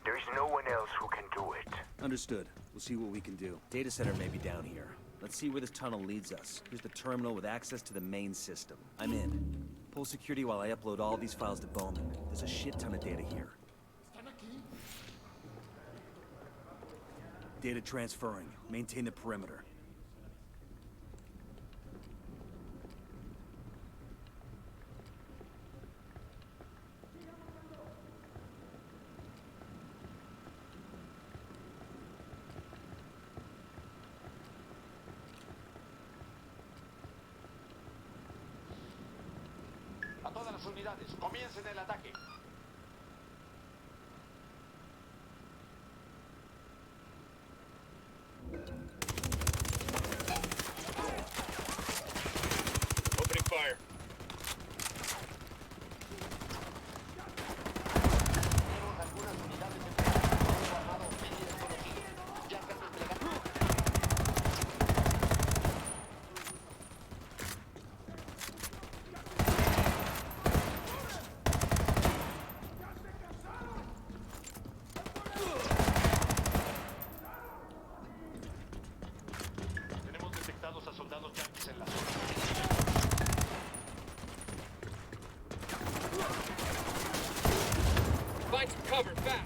there is no one else who can do it. Understood. We'll see what we can do. Data center may be down here. Let's see where this tunnel leads us. Here's the terminal with access to the main system. I'm in. Pull security while I upload all these files to Bowman. There's a shit ton of data here. Data transferring. Maintain the perimeter. las unidades. Comiencen el ataque. Opening fire. Tenemos algunas unidades en grupo armado medio desconocido. Ya están desplegando. Tenemos detectados a soldados yanquis en la zona. Find some cover, fast!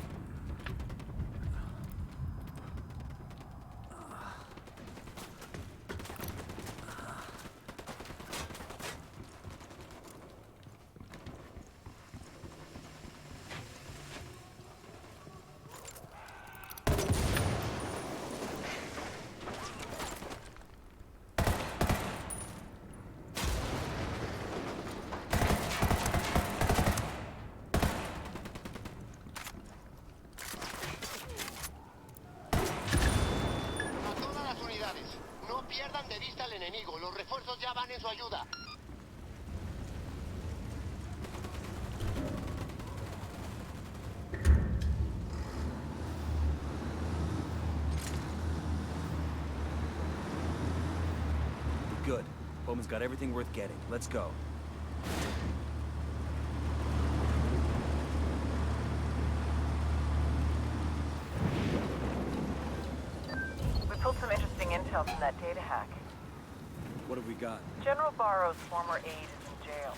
A todas las unidades, no pierdan de vista al enemigo. Los refuerzos ya van en su ayuda. Good. Bowman's got everything worth getting. Let's go. We pulled some interesting intel from that data hack. What have we got? General Barrow's former aide is in jail.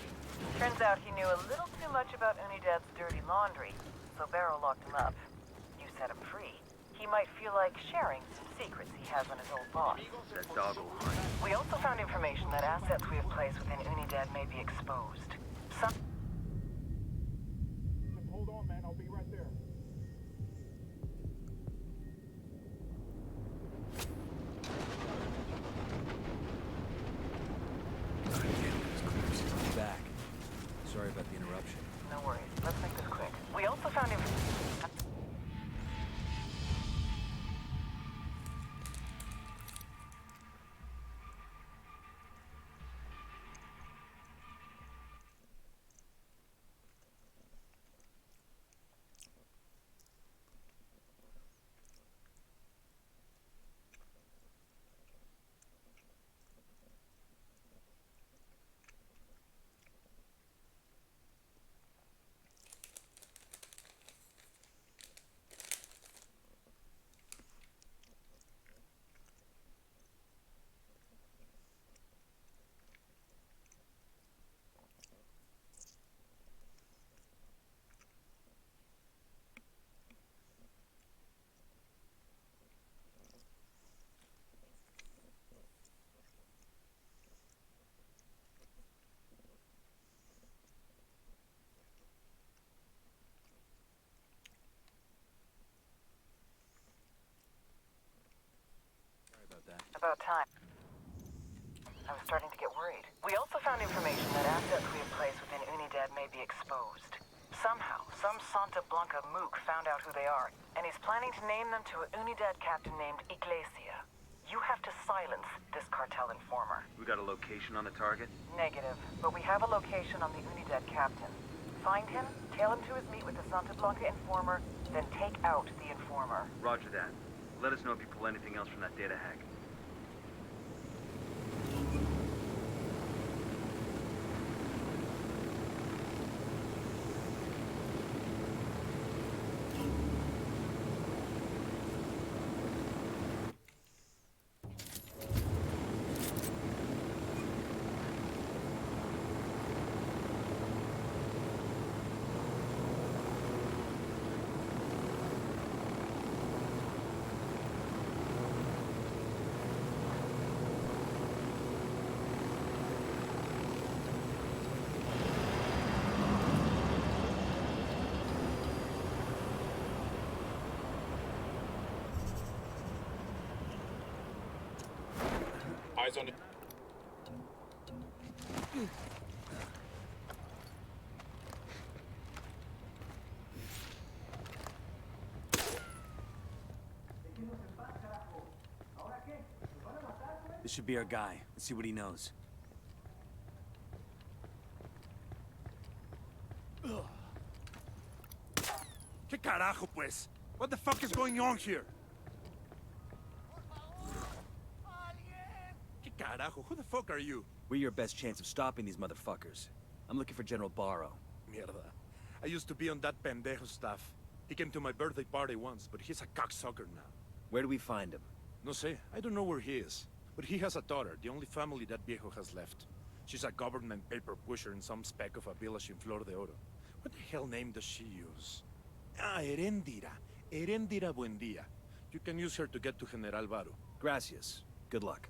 Turns out he knew a little too much about Unidad's dirty laundry, so Barrow locked him up. You set him free. He might feel like sharing some secrets he has on his old boss. That doggo hunt. We also found information that assets we have placed within Unidad may be exposed. Some Hold on, man. I'll be right there. He's back. Sorry about the interruption. No worries. Let's make this quick. We also found information. About time. I was starting to get worried. We also found information that assets we have placed within Unidad may be exposed. Somehow, some Santa Blanca mook found out who they are, and he's planning to name them to a Unidad captain named Iglesia. You have to silence this cartel informer. We got a location on the target? Negative, but we have a location on the Unidad captain. Find him, tail him to his meet with the Santa Blanca informer, then take out the informer. Roger that. Let us know if you pull anything else from that data hack. Eyes on the... should be our guy. Let's see what he knows. ¿Qué carajo, pues? What the fuck is going on here? ¿Qué carajo? Who the fuck are you? We're your best chance of stopping these motherfuckers. I'm looking for General Barrow. Mierda. I used to be on that pendejo staff. He came to my birthday party once, but he's a cocksucker now. Where do we find him? No sé, I don't know where he is. But he has a daughter, the only family that viejo has left. She's a government paper pusher in some speck of a village in Flor de Oro. What the hell name does she use? Ah, Erendira. Erendira Buendia. You can use her to get to General Barrow. Gracias. Good luck.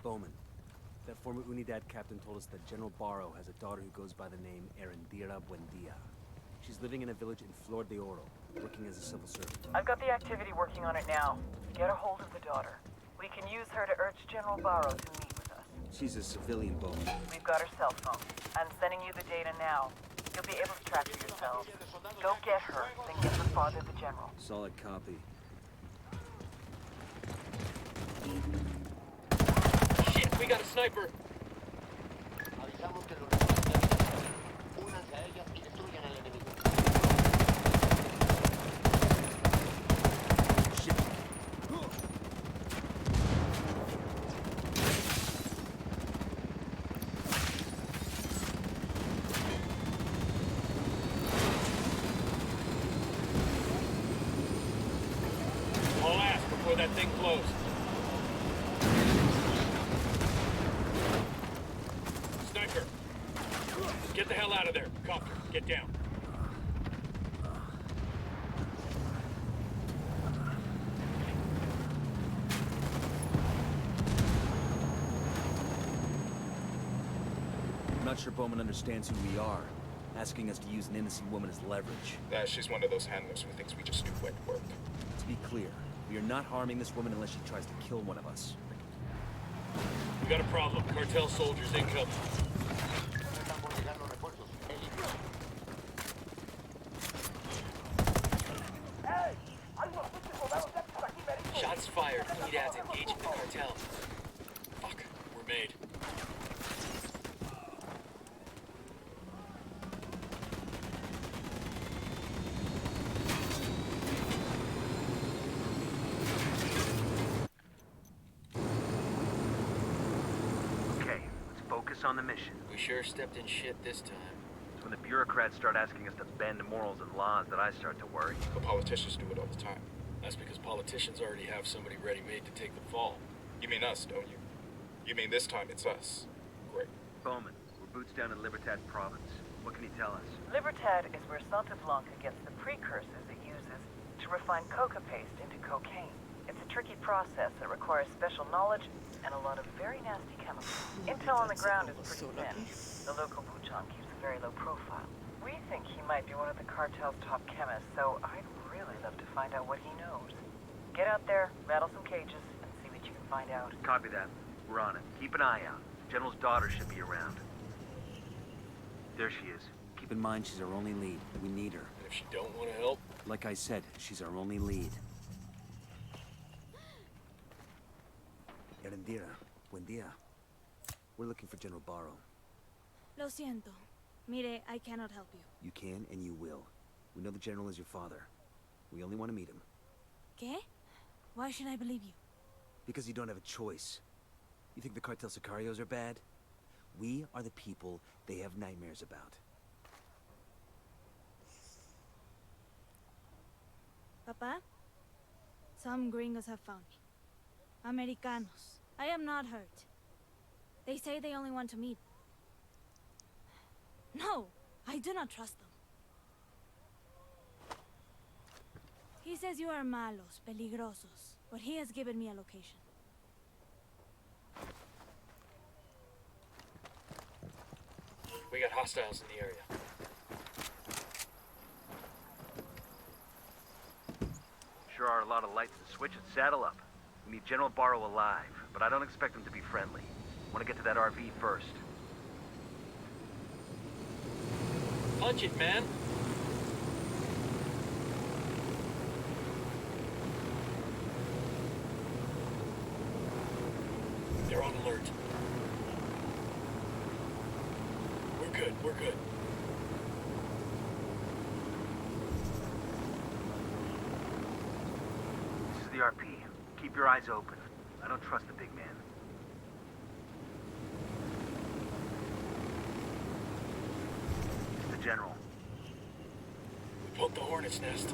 Bowman, that former Unidad captain told us that General Barrow has a daughter who goes by the name Erendira Buendia. She's living in a village in Flor de Oro, working as a civil servant. I've got the activity working on it now. Get a hold of the daughter. We can use her to urge General Barrow to meet with us. She's a civilian, Bowman. We've got her cell phone. I'm sending you the data now. You'll be able to track her yourselves. Go get her, then get her father the general. Solid copy. Shit, we got a sniper. Avisamos que los refuerzos únanse a ellas y destruyan al enemigo. All ass before that thing closed. Sniper! Get the hell out of there. Copter, get down. I'm not sure Bowman understands who we are, asking us to use an innocent woman as leverage. She's one of those handlers who thinks we just do wet work. To be clear, we are not harming this woman unless she tries to kill one of us. We got a problem. Cartel soldiers incoming. Están por llegar los refuerzos. Elimina. Shots fired. Unidad's engaging the cartel. Fuck, we're made. Okay, let's focus on the mission. We sure stepped in shit this time. It's when the bureaucrats start asking us to bend morals and laws that I start to worry. But politicians do it all the time. That's because politicians already have somebody ready-made to take the fall. You mean us, don't you? You mean this time it's us. Great. Bowman, we're boots down in Libertad province. What can you tell us? Libertad is where Santa Blanca gets the precursors it uses to refine coca paste into cocaine. It's a tricky process that requires special knowledge and a lot of very nasty chemicals. Intel on the ground is pretty thin. The local Buchan keeps a very low profile. We think he might be one of the cartel's top chemists, so I'd really love to find out what he knows. Get out there, rattle some cages, and see what you can find out. Copy that. We're on it. Keep an eye out. General's daughter should be around. There she is. Keep in mind she's our only lead. We need her. And if she don't want to help, Like I said, she's our only lead. Erendira, buen día. We're looking for General Barrow. Lo siento. Mire, I cannot help you. You can and you will. We know the General is your father. We only want to meet him. ¿Qué? Why should I believe you? Because you don't have a choice. You think the cartel sicarios are bad? We are the people they have nightmares about. Papa? Some gringos have found me. Americanos. I am not hurt. They say they only want to meet. No, I do not trust them. He says you are malos, peligrosos, but he has given me a location. We got hostiles in the area. Sure are a lot of lights to switch and saddle up. We need General Barrow alive, but I don't expect him to be friendly. Want to get to that RV first. Punch it, man. good, we're good. This is the RP. Keep your eyes open. I don't trust the big man. It's the General. We poked the hornet's nest.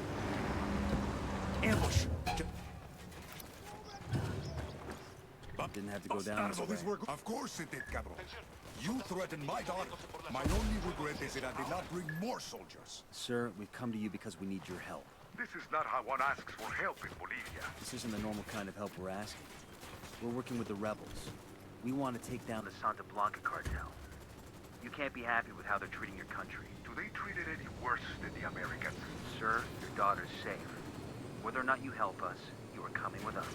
Ambush! Didn't have to go down this way. Of course it did, Capital. You threatened my daughter. My only regret is that I did not bring more soldiers. Sir, we've come to you because we need your help. This is not how one asks for help in Bolivia. This isn't the normal kind of help we're asking. We're working with the rebels. We want to take down the Santa Blanca cartel. You can't be happy with how they're treating your country. Do they treat it any worse than the Americans? Sir, your daughter's safe. Whether or not you help us, you are coming with us.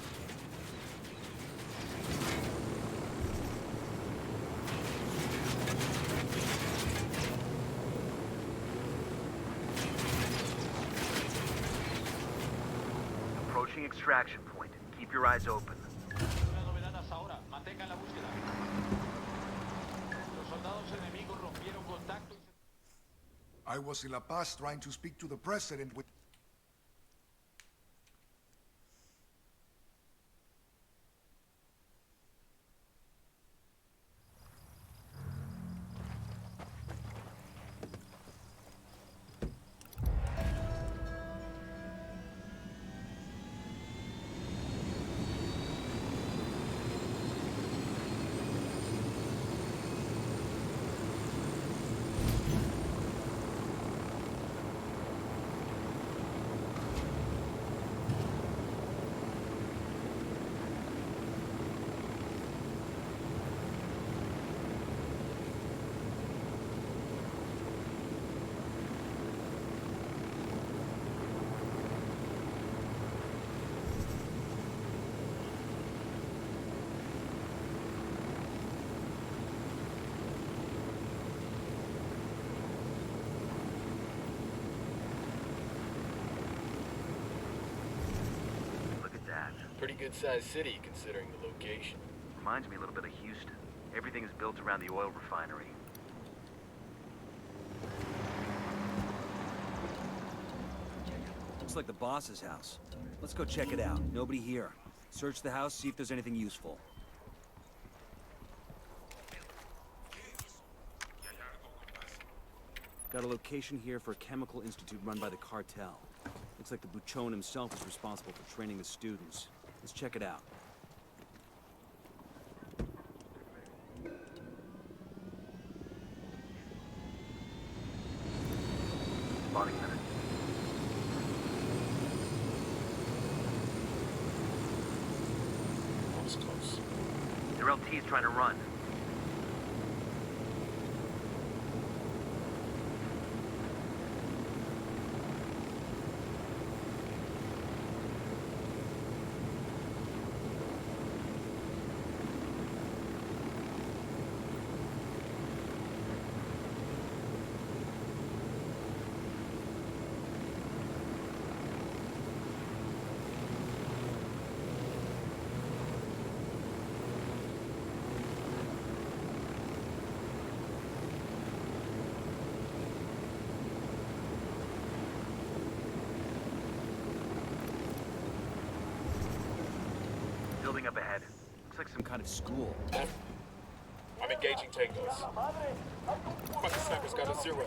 Approaching extraction point. Keep your eyes open. Una novedad hasta ahora. Mantengan la búsqueda. Los soldados enemigos rompieron contacto y I was in La Paz trying to speak to the president with... Pretty good-sized city, considering the location. Reminds me a little bit of Houston. Everything is built around the oil refinery. Looks like the boss's house. Let's go check it out. Nobody here. Search the house, see if there's anything useful. Got a location here for a chemical institute run by the cartel. Looks like the Buchon himself is responsible for training the students. Let's check it out. Spotting minute. That was close. Their LT is trying to run. Building up ahead. Looks like some kind of school. I'm engaging tangos. Fucking sniper's got a 0.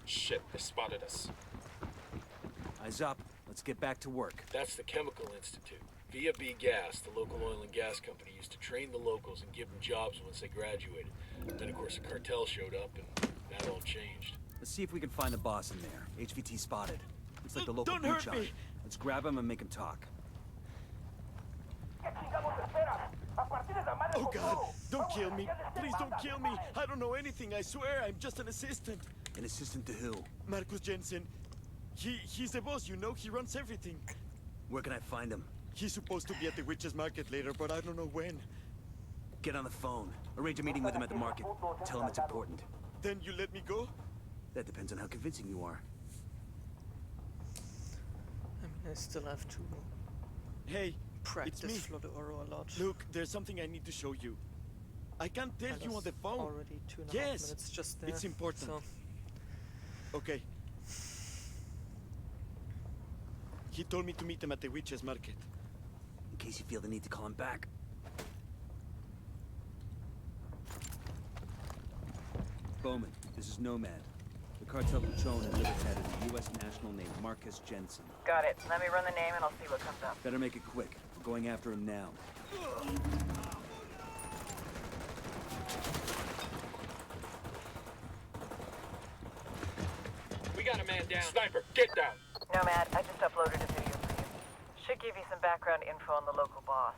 Shit, they spotted us. Eyes up. Let's get back to work. That's the Chemical Institute. Via B Gas, the local oil and gas company, used to train the locals and give them jobs once they graduated. Then, of course, the cartel showed up, and that all changed. Let's see if we can find the boss in there. HVT spotted. Looks like the local Don't hurt Buchon. me. Let's grab him and make him talk. Oh God, don't kill me. Please don't kill me. I don't know anything, I swear. I'm just an assistant. An assistant to who? Marcus Jensen. He's the boss, you know? He runs everything. Where can I find him? He's supposed to be at the witch's market later, but I don't know when. Get on the phone. Arrange a meeting with him at the market. Tell him it's important. Then you let me go? That depends on how convincing you are. I mean, I still have to Hey, practice it's me. Flodoro a lot. Look, there's something I need to show you. I can't tell I you on was the phone. already 2.5 Yes, minutes just there. it's important. So Okay. He told me to meet him at the witch's market. In case you feel the need to call him back. Bowman, this is Nomad. The cartel patron in Libertad is a U.S. national named Marcus Jensen. Got it. Let me run the name and I'll see what comes up. Better make it quick. We're going after him now. We got a man down. Sniper, get down. Nomad, I just uploaded a video for you. Should give you some background info on the local boss.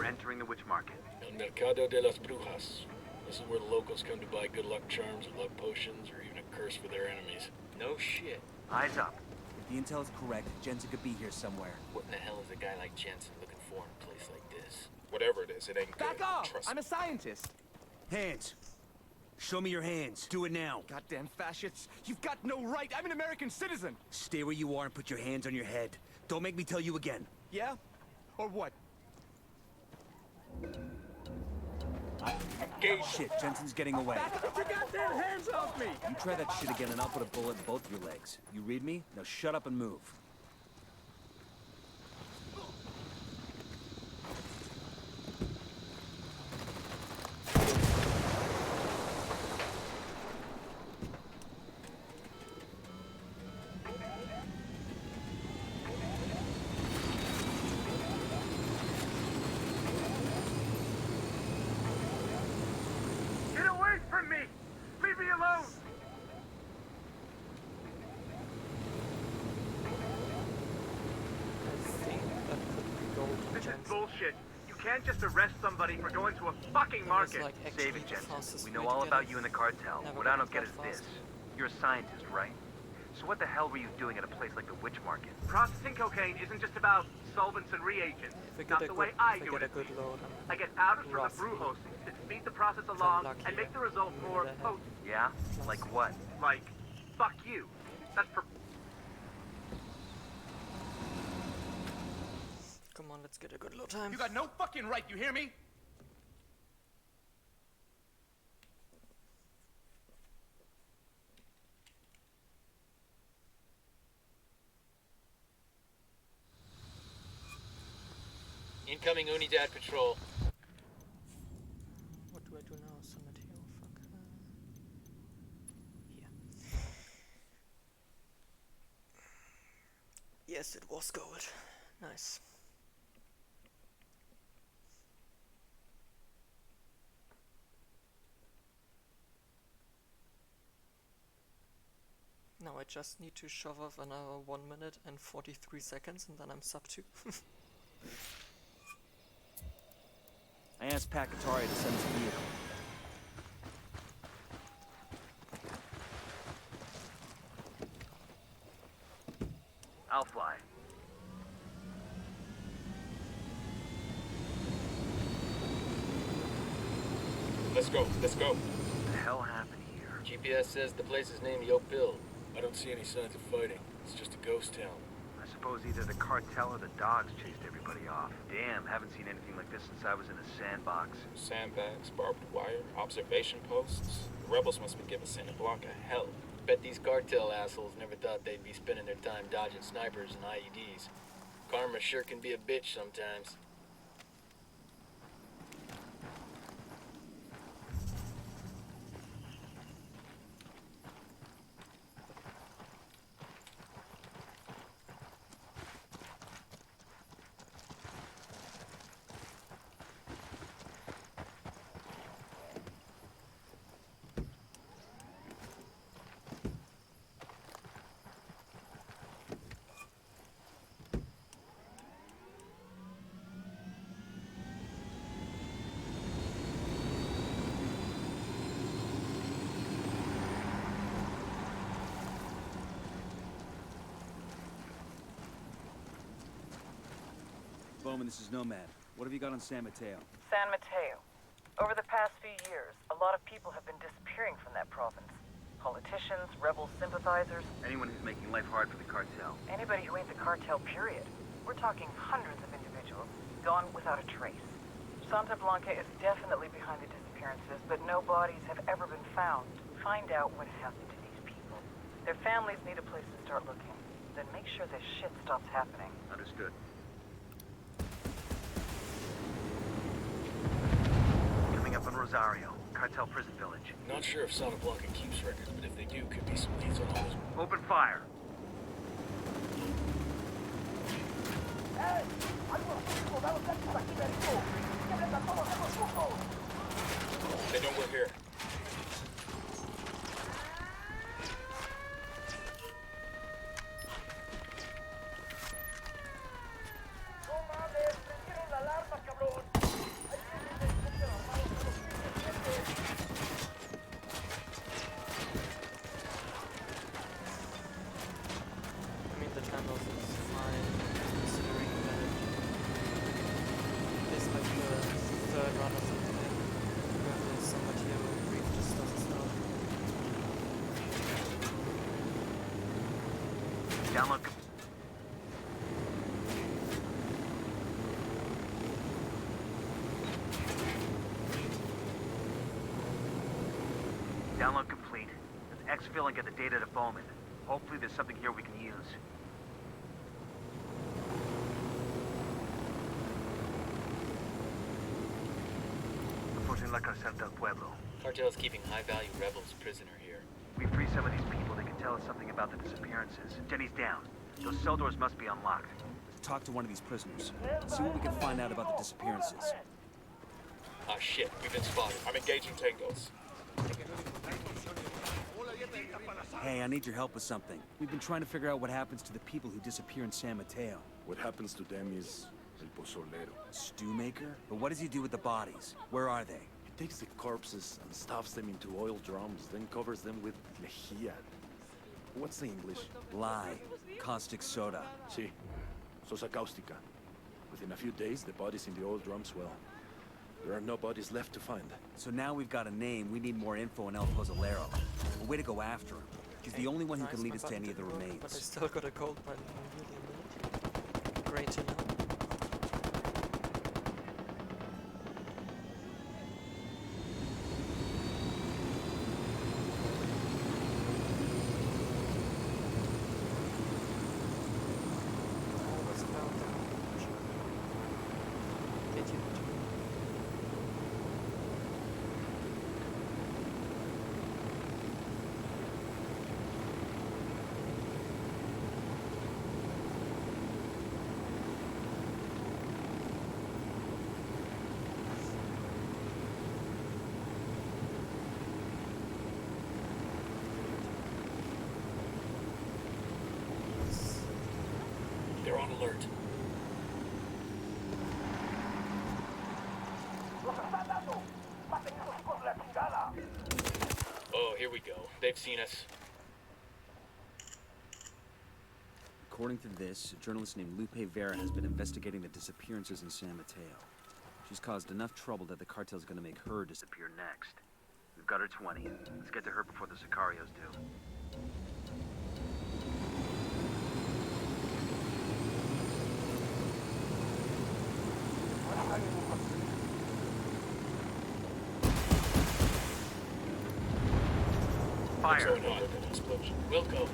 Entering the witch market. El Mercado de las Brujas. This is where the locals come to buy good luck charms or luck potions or even a curse for their enemies. No shit. Eyes up. If the intel is correct, Jensen could be here somewhere. What in the hell is a guy like Jensen looking for in a place like this? Whatever it is, it ain't good. Back off! Trust I'm me. a scientist. Hands. Show me your hands. Do it now. Goddamn fascists. You've got no right. I'm an American citizen. Stay where you are and put your hands on your head. Don't make me tell you again. Yeah? Or what? Shit, Jensen's getting away. Get your goddamn hands off me! You try that shit again and I'll put a bullet in both your legs. You read me? Now shut up and move. Get away from me! Leave me alone! I think that could be gold to This is Jensen. bullshit. You can't just arrest somebody for going to a fucking That was, market. like, Save actually it, the Jensen. fastest We way know to all get about it. you and the cartel. Never What I got don't get that is this. fast. You're a scientist, right? So what the hell were you doing at a place like the witch market? Processing cocaine isn't just about solvents and reagents. If I Not get the a way good, I if I do get it. a good load, I get powders from the brew roughly, hostings to speed the process if I'm along lucky, and make the result maybe more I have potent. Yeah? Like what? Like, fuck you. That's for... Come on, let's get a good load time. You got no fucking right, you hear me? Incoming Unidad patrol. What do I do now? Summit here, fuck. Here. Yes, it was gold. Nice. Now I just need to shove off another 1 minute and 43 seconds and then I'm sub 2. I asked Pacatari to send us a vehicle. I'll fly. Let's go. Let's go. What the hell happened here? GPS says the place is named Yokeville. I don't see any signs of fighting. It's just a ghost town. I suppose either the cartel or the dogs chased everybody off. Damn, haven't seen anything like this since I was in a sandbox. Sandbags, barbed wire, observation posts. The rebels must be giving Santa Blanca hell. Bet these cartel assholes never thought they'd be spending their time dodging snipers and IEDs. Karma sure can be a bitch sometimes. Bowman, this is Nomad. What have you got on San Mateo? San Mateo. Over the past few years, a lot of people have been disappearing from that province. Politicians, rebel sympathizers, Anyone who's making life hard for the cartel. anybody who ain't the cartel, period. We're talking hundreds of individuals, gone without a trace. Santa Blanca is definitely behind the disappearances, but no bodies have ever been found. Find out what happened to these people. Their families need a place to start looking. Then make sure this shit stops happening. Understood. Coming up on Rosario, cartel prison village. Not sure if Santa Blanca keeps records, but if they do, could be some leads on all those. Open fire. They know we're here. I mean, the channels is fine, considering that it is like the third run or something, where there's so much here where Brief just doesn't start. Download. Download complete. Let's exfil and get the data to Bowman. Hopefully there's something here we can use. Reporting La Cárcel del Pueblo. Cartel's keeping high-value rebels prisoner here. We free some of these people, they can tell us something about the disappearances. Jenny's down. Those cell doors must be unlocked. Let's talk to one of these prisoners. See what we can find out about the disappearances. Ah, shit. We've been spotted. I'm engaging tangos. Hey, I need your help with something. We've been trying to figure out what happens to the people who disappear in San Mateo. What happens to them is el pozolero. Stew maker? But what does he do with the bodies? Where are they? He takes the corpses and stuffs them into oil drums, then covers them with lejía. What's the English? Lye. Caustic soda. Sí. Sosa cáustica. Within a few days, the bodies in the oil drums, well, there are no bodies left to find. So now we've got a name, we need more info on El Pozolero. A way to go after him. He's the only one who can lead us to any of the But I remains. still got a gold mine in nearly a minute. Great to know. What's about Get you. They're on alert. Oh, here we go. They've seen us. According to this, a journalist named Lupe Vera has been investigating the disappearances in San Mateo. She's caused enough trouble that the cartel's gonna make her disappear next. We've got her 20. Let's get to her before the Sicarios do. What's Fire! going on? explosion. We'll go.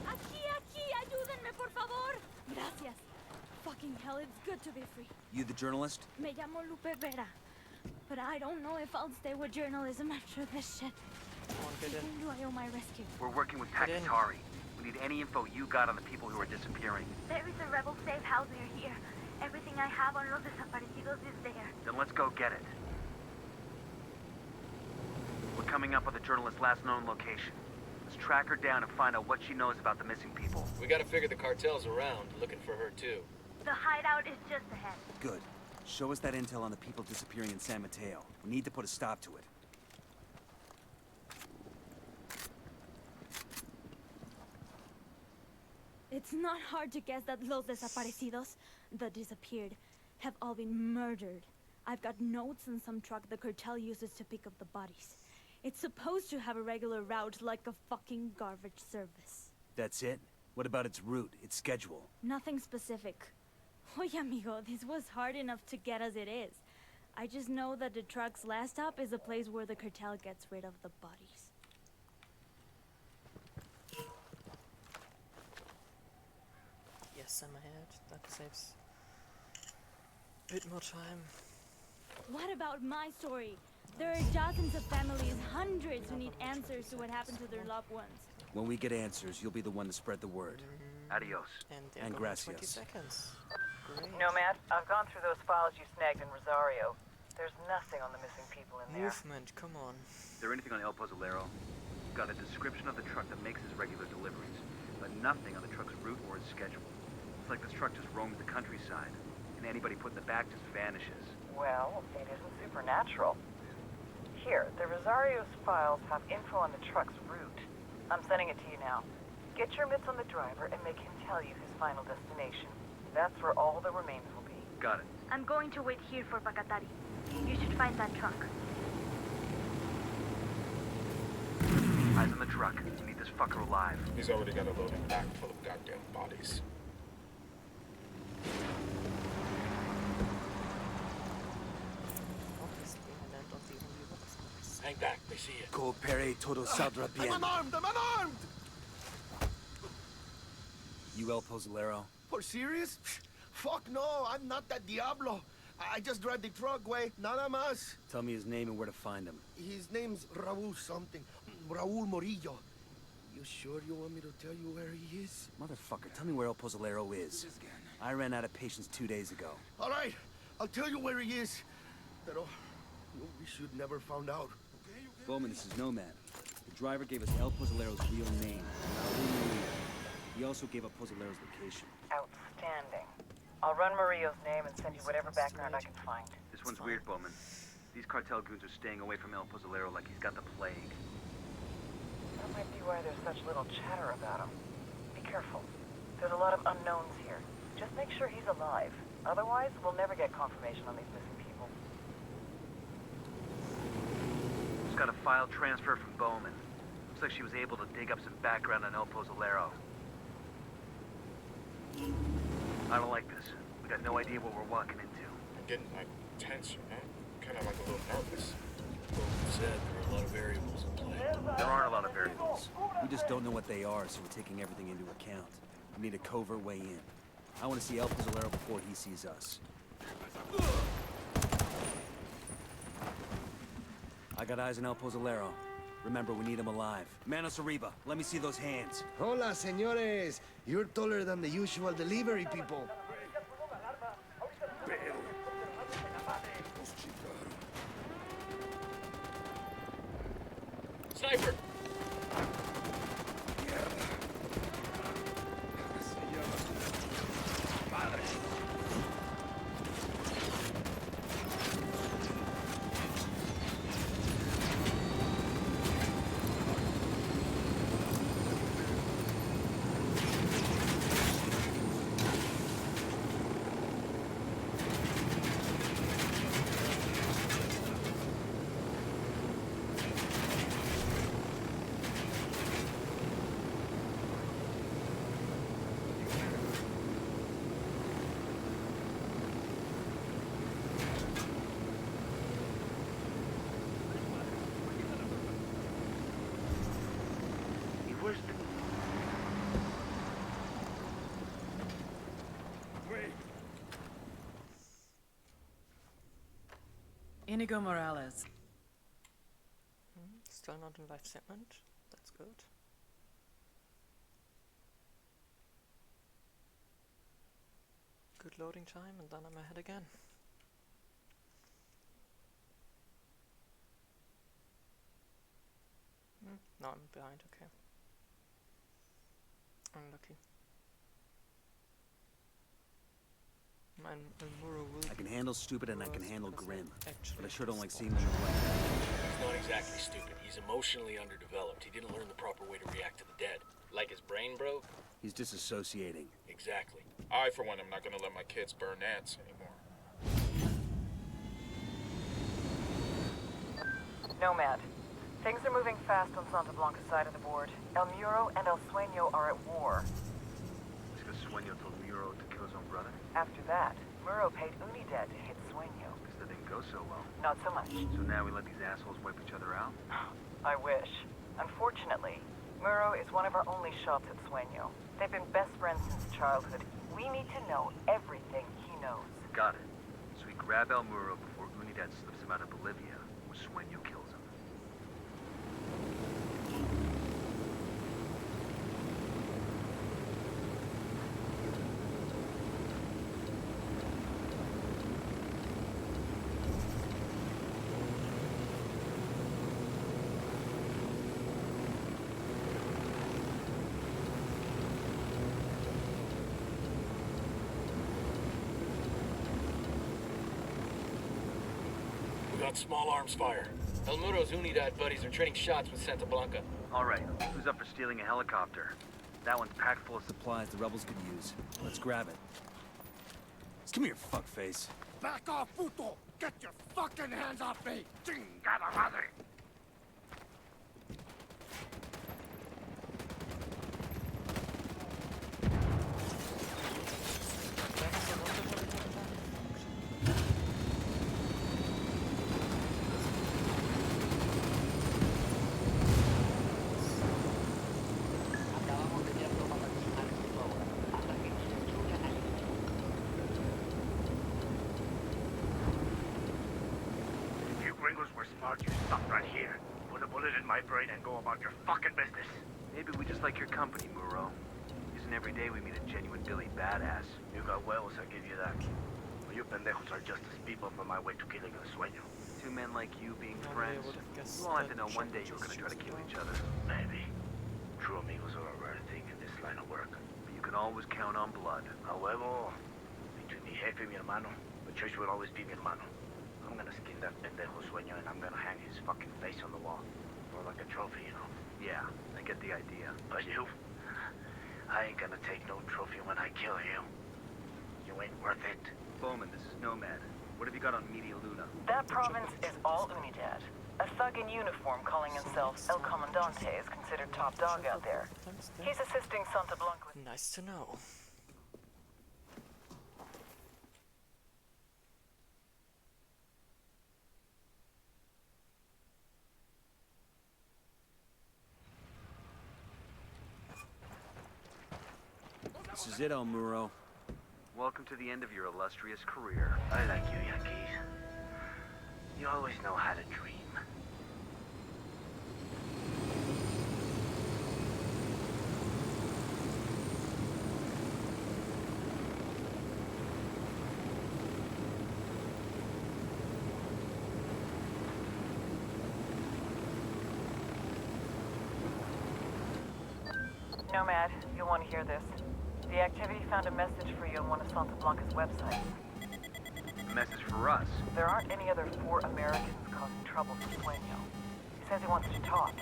Aquí, ayúdenme, por favor. Gracias. Fucking hell, it's good to be free. You the journalist? Me llamo Lupe Vera. But I don't know if I'll stay with journalism after this shit. Come on, get in. Whom do I owe my rescue? We're working with Get in. Pakatari. We need any info you got on the people who are disappearing. There is a rebel safe house near here. Everything I have on los desaparecidos is there. Then let's go get it. We're coming up with the journalist's last known location. Let's track her down and find out what she knows about the missing people. We gotta figure the cartel's around, looking for her too. The hideout is just ahead. Good. Show us that intel on the people disappearing in San Mateo. We need to put a stop to it. It's not hard to guess that los desaparecidos, the disappeared, have all been murdered. I've got notes in some truck the cartel uses to pick up the bodies. It's supposed to have a regular route like a fucking garbage service. That's it? What about its route, its schedule? Nothing specific. Oye, amigo, this was hard enough to get as it is. I just know that the truck's last stop is a place where the cartel gets rid of the bodies. Yes, I'm ahead. That saves a bit more time. What about my story? There are dozens of families, hundreds who need answers to what happened to their loved ones. When we get answers, you'll be the one to spread the word. Adios. And gracias. 20 seconds. Great. Nomad, I've gone through those files you snagged in Rosario. There's nothing on the missing people in there. Movement, come on. Is there anything on El Pozolero? We've got a description of the truck that makes his regular deliveries, but nothing on the truck's route or its schedule. It's like this truck just roams the countryside, and anybody put in the back just vanishes. Well, it isn't supernatural. Here, the Rosario's files have info on the truck's route. I'm sending it to you now. Get your mitts on the driver and make him tell you his final destination. That's where all the remains will be. Got it. I'm going to wait here for Pakatari. You should find that truck. Eyes on the truck. We need this fucker alive. He's already got a loading back full of goddamn bodies. Hang back, they see you. Coopere todo saldrá bien. I'm unarmed! You El Pozolero? For serious? Fuck no, I'm not that Diablo. I just drive the truck, way, nada más. Tell me his name and where to find him. His name's Raul something. Raul Morillo. You sure you want me to tell you where he is? Motherfucker, tell me where El Pozolero is. I ran out of patience 2 days ago. All right, I'll tell you where he is. Pero we should never found out. Bowman, this is Nomad. The driver gave us El Pozolero's real name, Raul Murillo. He also gave up Pozolero's location. Outstanding. I'll run Mario's name and send you whatever background I can find. This one's weird, Bowman. These cartel goons are staying away from El Pozolero like he's got the plague. That might be why there's such little chatter about him. Be careful. There's a lot of unknowns here. Just make sure he's alive. Otherwise, we'll never get confirmation on these missing people. Just got a file transfer from Bowman. Looks like she was able to dig up some background on El Pozolero. I don't like this. We got no idea what we're walking into. I'm getting, like, tense, you know? Kind of like a little nervous. Bowman said there are a lot of variables in play. There aren't a lot of variables. We just don't know what they are, so we're taking everything into account. We need a covert way in. I want to see El Pozolero before he sees us. I got eyes on El Pozolero. Remember, we need him alive. Manos arriba. Let me see those hands. Hola, señores. You're taller than the usual delivery people. Sniper! Inigo Morales. Still not in live segment. That's good. Good loading time, and then I'm ahead again. No, I'm behind, okay. Unlucky. I can handle stupid and I can handle grim, but I sure don't like seeing He's them away. not exactly stupid. He's emotionally underdeveloped. He didn't learn the proper way to react to the dead. Like his brain broke? He's disassociating. Exactly. I, for one, am not gonna let my kids burn ants anymore. Nomad. Things are moving fast on Santa Blanca's side of the board. El Muro and El Sueño are at war. It's because Sueño told Muro to kill his own brother? After that, Muro paid Unidad to hit Sueño. Because that didn't go so well. Not so much. So now we let these assholes wipe each other out? I wish. Unfortunately, Muro is one of our only shots at Sueño. They've been best friends since childhood. We need to know everything he knows. Got it. So we grab El Muro before Unidad slips him out of Bolivia, or Sueño kills him. We got small arms fire. El Muro's Unidad buddies are trading shots with Santa Blanca. All right, who's up for stealing a helicopter? That one's packed full of supplies the rebels could use. Let's grab it. Come here, fuckface. Back off, puto! Get your fucking hands off me! Chingada madre! If you gringos were smart, you stop right here. Put a bullet in my brain and go about your fucking business. Maybe we just like your company, Muro. Isn't every day we meet a genuine Billy badass. You got huevos, I give you that. But you pendejos are just as people on my way to killing El Sueño. Two men like you being Nobody friends. would've guessed You all had to that know one day you were Chuck gonna try to kill each other. Maybe. True amigos are a rare thing in this line of work. But you can always count on blood. A huevo. Between mi jefe y mi hermano, the church will always be mi hermano. I'm gonna skin that pendejo Sueño and I'm gonna hang his fucking face on the wall. Or like a trophy, you know. Yeah, I get the idea. But you? I ain't gonna take no trophy when I kill you. You ain't worth it. Bowman, this is Nomad. What have you got on Media Luna? That province is all Unidad. A thug in uniform calling himself El Comandante is considered top dog out there. He's assisting Santa Blanca with... Nice to know. This is it, El Muro. Welcome to the end of your illustrious career. I like you, Yankees. You always know how to dream. Nomad, you'll want to hear this. The activity found a message for you on one of Santa Blanca's websites. A message for us. There aren't any other 4 Americans causing trouble for Sueño. He says he wants to talk.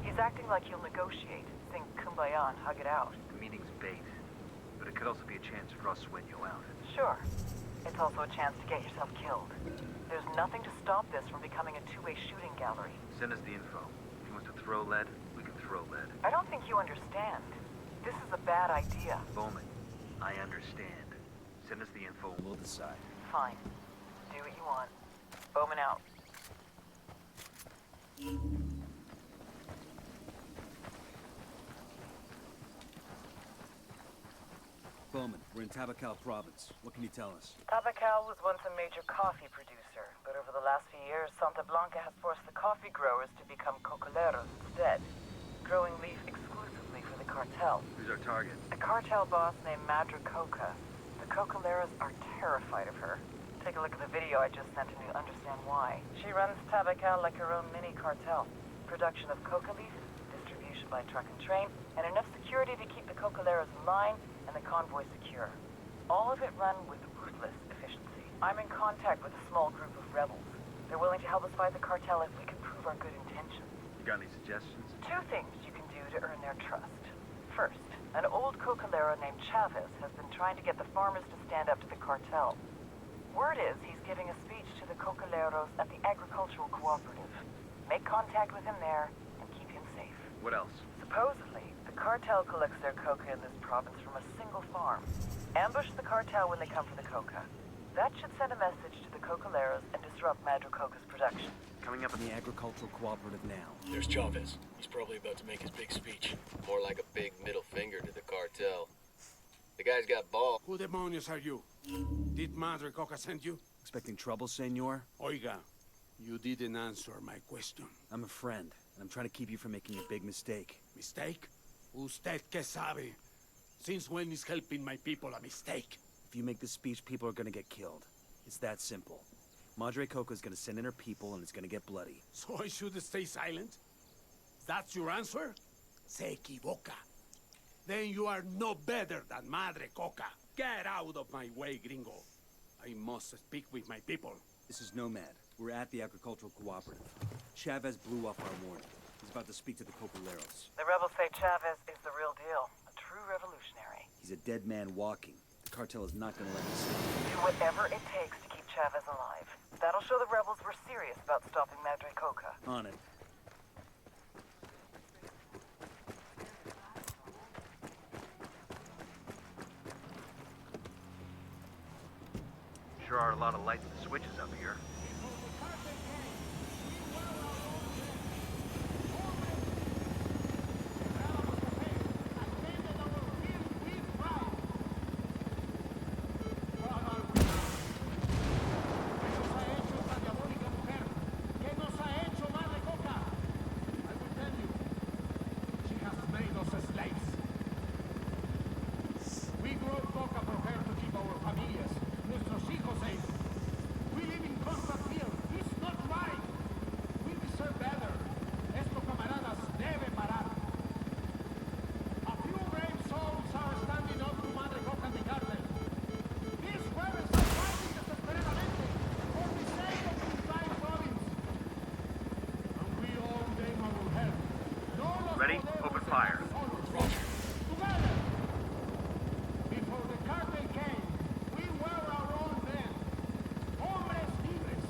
He's acting like he'll negotiate, sing Kumbaya and hug it out. The meeting's bait. But it could also be a chance to draw Sueño out. Sure. It's also a chance to get yourself killed. There's nothing to stop this from becoming a two-way shooting gallery. Send us the info. If he wants to throw lead, we can throw lead. I don't think you understand. This is a bad idea. Bowman, I understand. Send us the info and we'll decide. Fine. Do what you want. Bowman out. Bowman, we're in Tabacal province. What can you tell us? Tabacal was once a major coffee producer. sector, but over the last few years, Santa Blanca has forced the coffee growers to become cocoleros instead, growing leaf exclusively for the cartel. Who's our target? A cartel boss named Madra Coca. The cocoleros are terrified of her. Take a look at the video I just sent and you'll understand why. She runs Tabacal like her own mini cartel. Production of coca leaf, distribution by truck and train, and enough security to keep the cocoleros in line and the convoy secure. All of it run with ruthless efficiency. I'm in contact with a small group of rebels. They're willing to help us fight the cartel if we can prove our good intentions. You got any suggestions? 2 things you can do to earn their trust. First, an old cocolero named Chavez has been trying to get the farmers to stand up to the cartel. Word is he's giving a speech to the cocoleros at the agricultural cooperative. Make contact with him there and keep him safe. What else? Supposedly, the cartel collects their coca in this province from a single farm. Ambush the cartel when they come for the coca. That should send a message to the cocoleros and disrupt Madra Coca's production. Coming up in the agricultural cooperative now. There's Chavez. He's probably about to make his big speech. More like a big middle finger to the cartel. The guy's got balls. Who demonios are you? Did Madre Coca send you? Expecting trouble, senor? Oiga, you didn't answer my question. I'm a friend, and I'm trying to keep you from making a big mistake. Mistake? Usted que sabe? Since when is helping my people a mistake? If you make this speech, people are gonna get killed. It's that simple. Madre Coca's gonna send in her people, and it's gonna get bloody. So I should stay silent? That's your answer? Se equivoca. Then you are no better than Madre Coca. Get out of my way, gringo. I must speak with my people. This is Nomad. We're at the agricultural cooperative. Chavez blew off our warning. He's about to speak to the cocoleros. The rebels say Chavez is the real deal. A true revolutionary. He's a dead man walking. The cartel is not gonna let him sleep. Do whatever it takes to keep Chavez alive. That'll show the rebels we're serious about stopping Madre Coca. On it. Sure are a lot of lights and switches up here. Ready? Open fire. Before the cartel came, we were our own men. Hombres libres.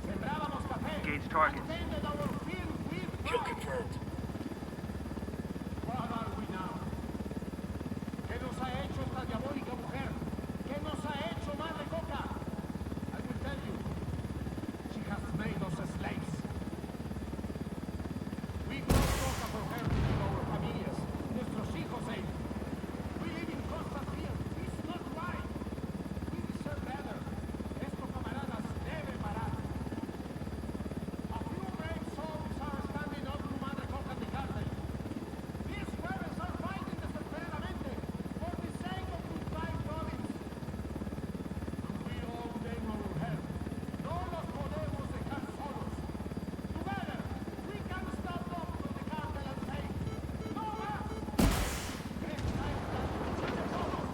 Sembrábamos café. Engage targets. Tended our field with Kill confirmed. What are we now? ¿Qué nos ha hecho esta diabólica mujer? ¿Qué nos ha hecho Madre Coca? I will tell you. She has made us slaves. We grow coca for her to keep our familias, nuestros hijos safe. We live in constant fear. It's not right. We deserve better. Esto, camaradas, debe parar. A few brave souls are standing up to Madre Coca and the cartel. These rebels are fighting desesperadamente for the sake of Goodbye Province. And we all them our help. No los podemos dejar solos. Together, we can stand up to the cartel and say, no más. Es time that we de todos.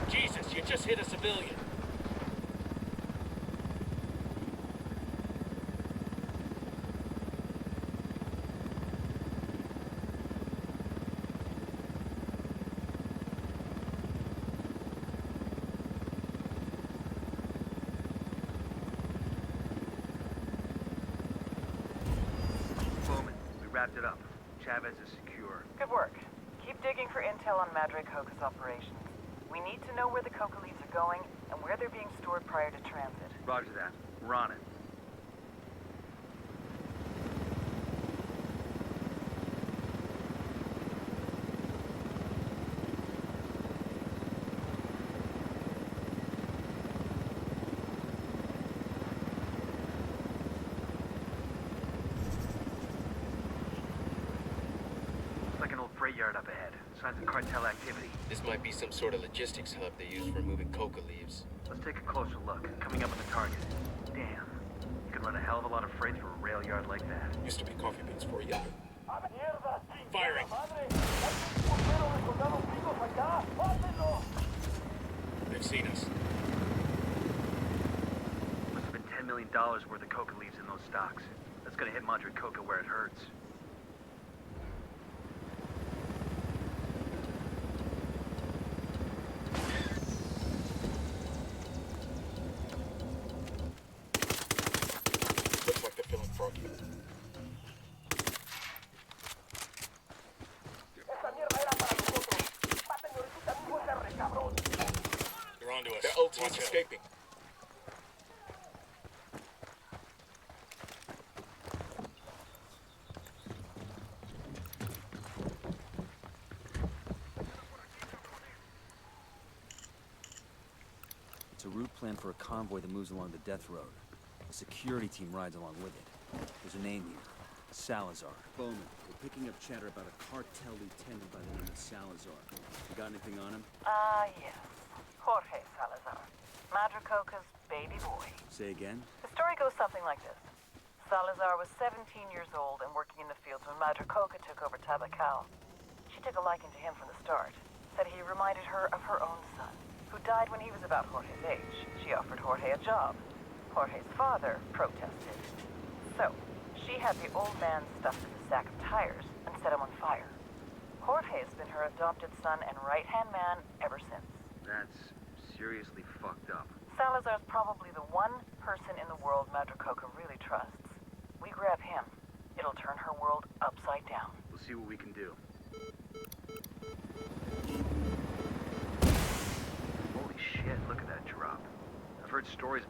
Jesus, you just hit a civilian. Bowman, we wrapped it up. Chavez is secure. Good work. Keep digging for intel on Madre Coca's operations. We need to know where the coca leaves are going and where they're being stored prior to transit. Roger that. We're on it. signs of cartel activity. This might be some sort of logistics hub they use for moving coca leaves. Let's take a closer look. Coming up on the target. Damn. You could run a hell of a lot of freight through a rail yard like that. Used to be coffee beans for you. Firing! They've seen us. Must have been $10 million worth of coca leaves in those stocks. That's gonna hit Madre Coca where it hurts. Looks like they're feeling froggy. They're onto us. Their old team's Watch out. escaping. It's a route planned for a convoy that moves along the death road. A security team rides along with it. There's a name here. Salazar. Bowman, we're picking up chatter about a cartel lieutenant by the name of Salazar. You got anything on him? Yes. Jorge Salazar. Madre Coca's baby boy. Say again? The story goes something like this. Salazar was 17 years old and working in the fields when Madre Coca took over Tabacal. She took a liking to him from the start. Said he reminded her of her own son, who died when he was about Jorge's age. She offered Jorge a job. Jorge's father protested. So, she had the old man stuffed in a sack of tires and set him on fire. Jorge has been her adopted son and right-hand man ever since. That's seriously fucked up. Salazar's probably the one person in the world Madre Coca really trusts. We grab him, it'll turn her world upside down. We'll see what we can do. Holy shit, look at that drop. I've heard stories.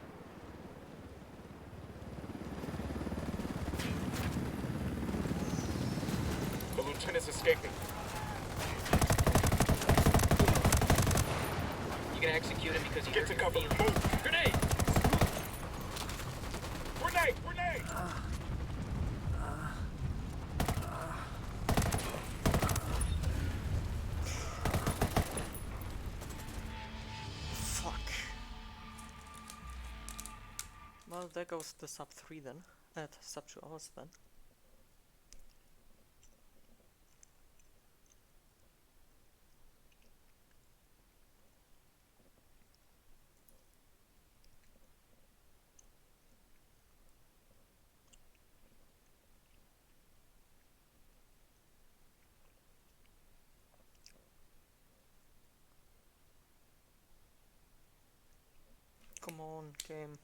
The lieutenant's escaping. You gonna execute him because he Get to hurt cover. your Move! Grenade! Grenade! Grenade! Fuck. Well, there goes the sub 3 then. Sub 2 hours then. Come on, game.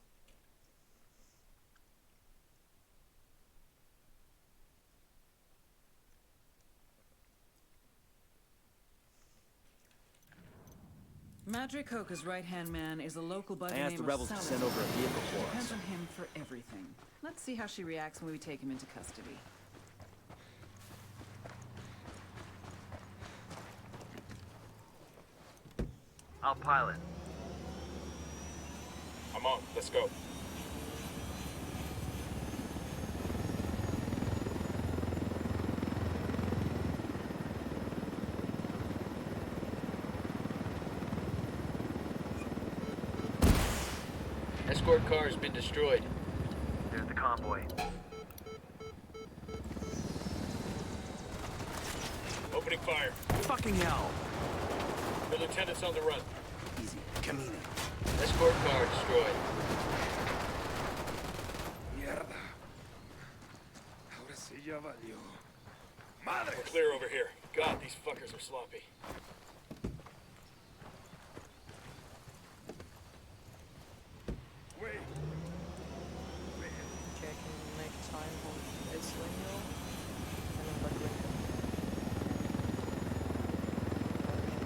Madre Coca's right-hand man is a local by the I name asked the of rebels to Salazar. send over a vehicle She for depends us. on him for everything. Let's see how she reacts when we take him into custody. I'll pilot. I'm on. Let's go. escort car has been destroyed. There's the convoy. Opening fire. Fucking hell! The lieutenant's on the run. Easy. Camina. Escort car destroyed. Mierda. Ahora sí ya valió. Madre. We're clear over here. God, these fuckers are sloppy. Wait. Okay, I can make time on this window. And then back window.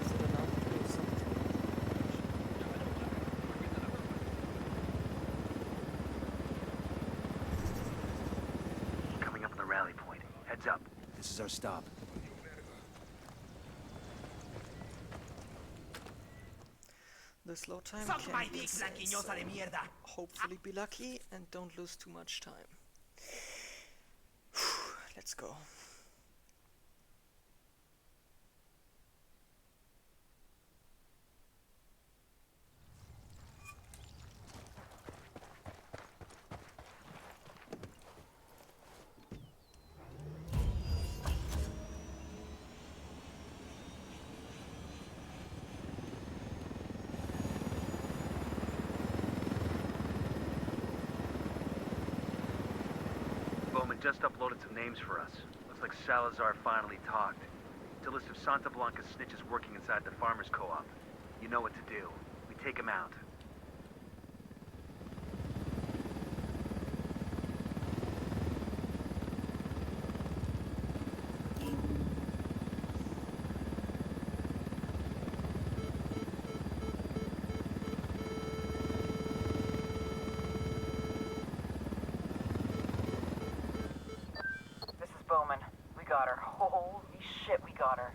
Is it enough to do something? Coming up on the rally point. Heads up. This is our stop. The slow time Suck can my be dick, la insane, quiñosa de so mierda. hopefully be lucky and don't lose too much time. Let's go. Bowman just uploaded some names for us. Looks like Salazar finally talked. It's a list of Santa Blanca snitches working inside the farmers' co-op. You know what to do. We take them out. Bowman. We got her. Holy shit, we got her.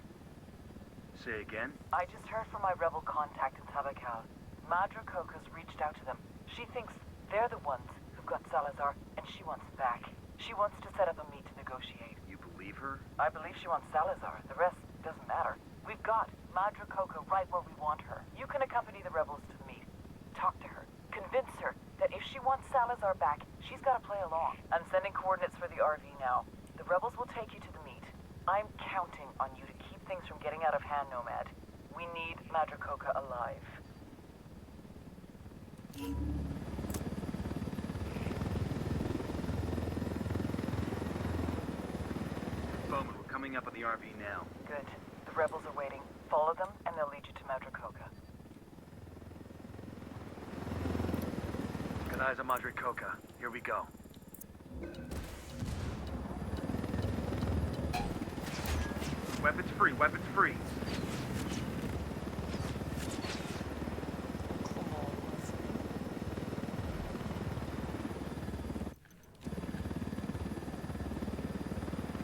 Say again? I just heard from my rebel contact in Tabacal. Madra Coca's reached out to them. She thinks they're the ones who've got Salazar, and she wants him back. She wants to set up a meet to negotiate. You believe her? I believe she wants Salazar. The rest doesn't matter. We've got Madra Coca right where we want her. You can accompany the rebels to the meet. Talk to her. Convince her that if she wants Salazar back, she's got to play along. I'm sending coordinates for the RV now. The rebels will take you to the meet. I'm counting on you to keep things from getting out of hand, Nomad. We need Madra Coca alive. Bowman, we're coming up on the RV now. Good. The rebels are waiting. Follow them, and they'll lead you to Madra Coca. Got eyes on Madre Coca. Here we go. Weapons free, weapons free.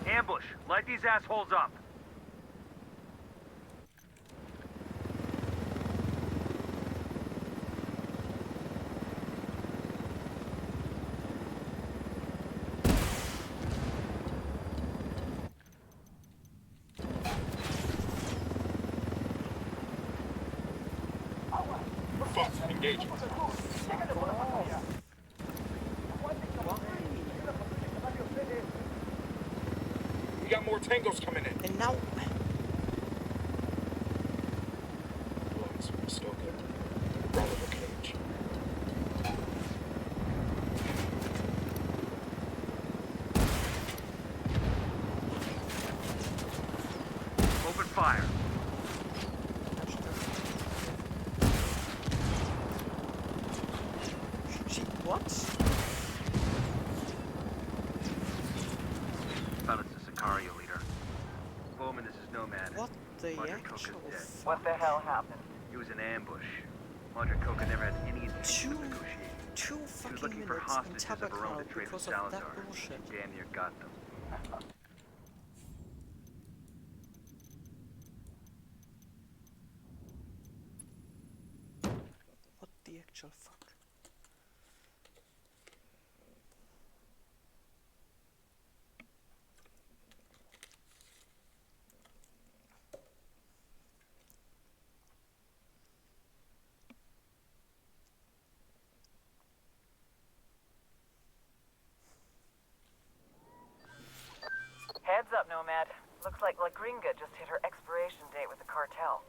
Ambush! Light these assholes up! Engaging. We got more tangos coming in. And now... Open fire. What? Found it's the Sicario leader. Bowman, this is Nomad. What the Madre actual Coca's dead. fuck? What the hell happened? It was an ambush. Madre Coca never had any intention of negotiating. Two She was fucking looking for minutes in hostages of her own Tabacal to trade for because of Salazar. that bullshit. She damn near got them. What the actual fuck? Heads up, Nomad. Looks like La Gringa just hit her expiration date with the cartel.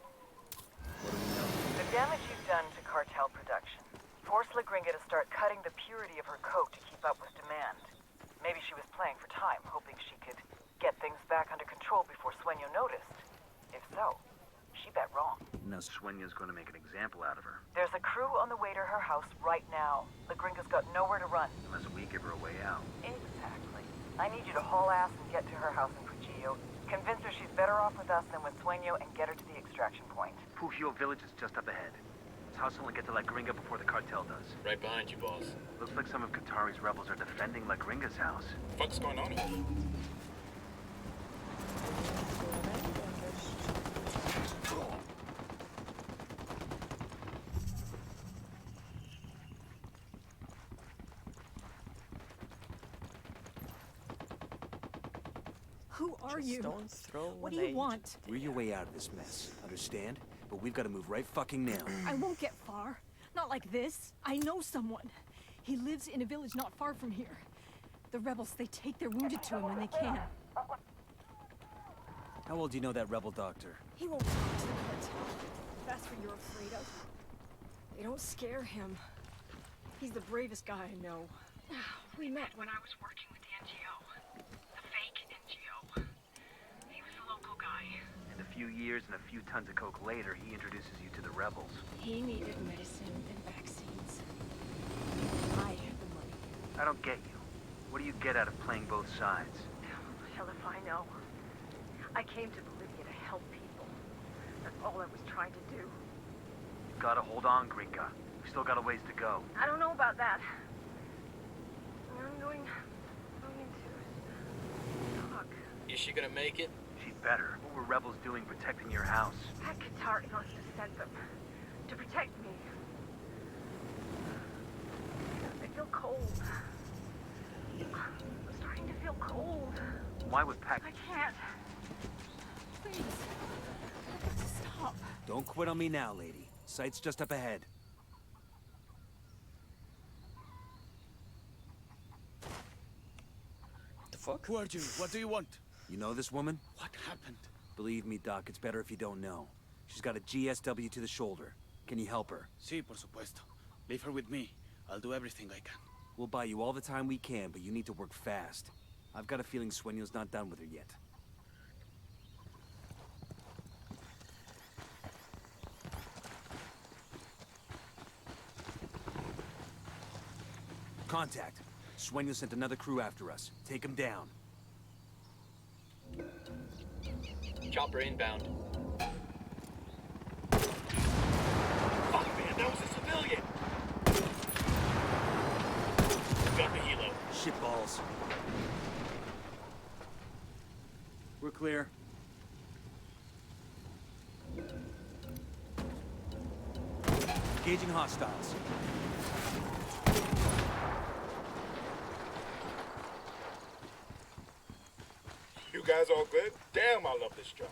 The damage you've done to cartel production forced La Gringa to start cutting the purity of her coke to keep up with demand. Maybe she was playing for time, hoping she could get things back under control before Sueño noticed. If so, she bet wrong. Now Sueño's going to make an example out of her. There's a crew on the way to her house right now. La Gringa's got nowhere to run. Unless we give her a way out. Exactly. I need you to haul ass and get to her house in Trujillo. Convince her she's better off with us than with Sueño and get her to the extraction point. Pujillo village is just up ahead. Let's hustle and get to La Gringa before the cartel does. Right behind you, boss. Looks like some of Qatari's rebels are defending La Gringa's house. What's going on here? Who are you? Don't throw What do an you aid. want? We're your way out of this mess, understand? But we've got to move right fucking now. I won't get far. Not like this. I know someone. He lives in a village not far from here. The rebels, they take their wounded to him when they can. How well do you know that rebel doctor? He won't talk to the cartel. That's what you're afraid of. They don't scare him. He's the bravest guy I know. We met when I was working with the NGO. few years and a few tons of coke later, he introduces you to the rebels. He needed medicine and vaccines. I had the money. I don't get you. What do you get out of playing both sides? Hell if I know. I came to Bolivia to help people. That's all I was trying to do. You gotta hold on, Gringa. We still got a ways to go. I don't know about that. I'm going into talk. Is she gonna make it? She'd better. What were rebels doing protecting your house? Pat Katari must have sent them to protect me. I feel cold. I'm starting to feel cold. Why would Pac... I can't. Please. Stop. Don't quit on me now, lady. Sight's just up ahead. The fuck? Who are you? What do you want? You know this woman? What happened? Believe me, Doc, it's better if you don't know. She's got a GSW to the shoulder. Can you help her? Sí, por supuesto. Leave her with me. I'll do everything I can. We'll buy you all the time we can, but you need to work fast. I've got a feeling Sueño's not done with her yet. Contact. Sueño sent another crew after us. Take him down. Chopper inbound. Fuck, man, that was a civilian! Got the helo. Shitballs. We're clear. Engaging hostiles. You guys all good? Damn, I love this job.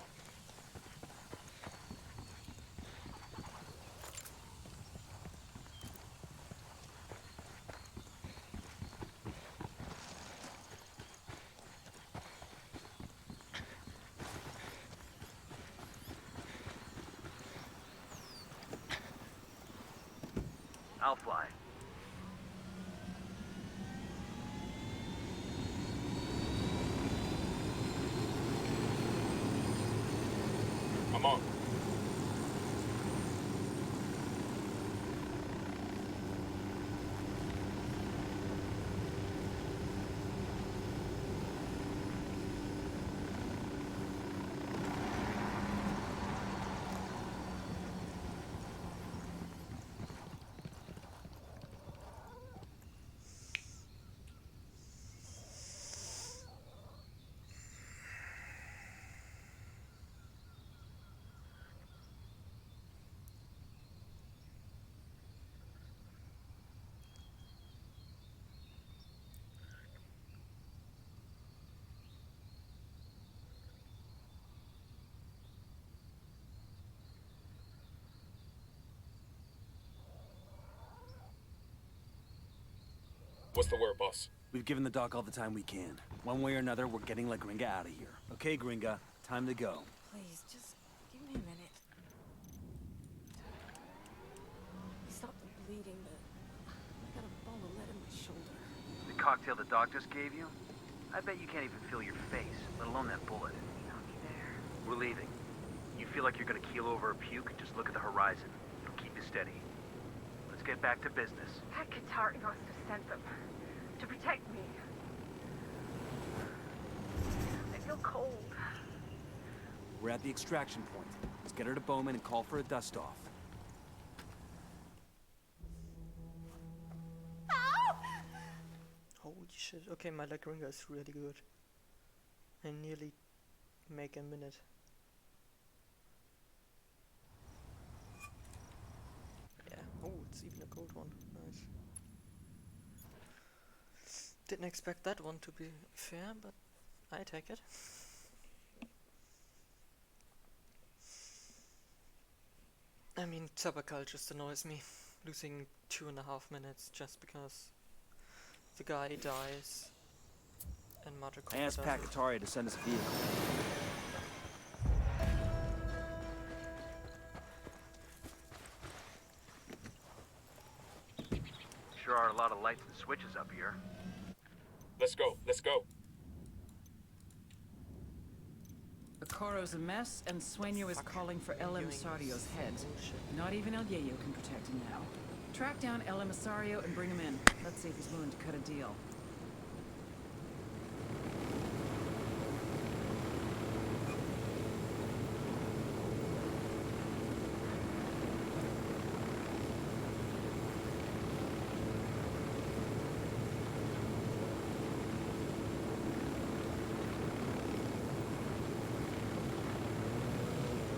I'll fly. I'm on. What's the word, boss? We've given the doc all the time we can. One way or another, we're getting La Gringa out of here. Okay, Gringa, time to go. Please, just give me a minute. Stop the bleeding, but I got a ball of lead in my shoulder. The cocktail the doc just gave you? I bet you can't even feel your face, let alone that bullet. I'll be there. We're leaving. You feel like you're gonna keel over or puke, just look at the horizon. It'll keep you steady. Let's get back to business. Pat Katari must have sent them to protect me. I feel cold. We're at the extraction point. Let's get her to Bowman and call for a dust-off. Holy shit. Okay, my La Gringa is really good. I nearly make a minute. Yeah. Oh, it's even a gold one. Nice. Didn't expect that one to be fair, but I take it. I mean, Tabacal just annoys me. Losing 2.5 minutes just because the guy dies and Madre I asked doesn't. Pakatari to send us a vehicle. Sure are a lot of lights and switches up here. Let's go, let's go. A Coro's a mess, and Sueño is calling for El Emisario's head. Not even El Yayo can protect him now. Track down El Emisario and bring him in. Let's see if he's willing to cut a deal.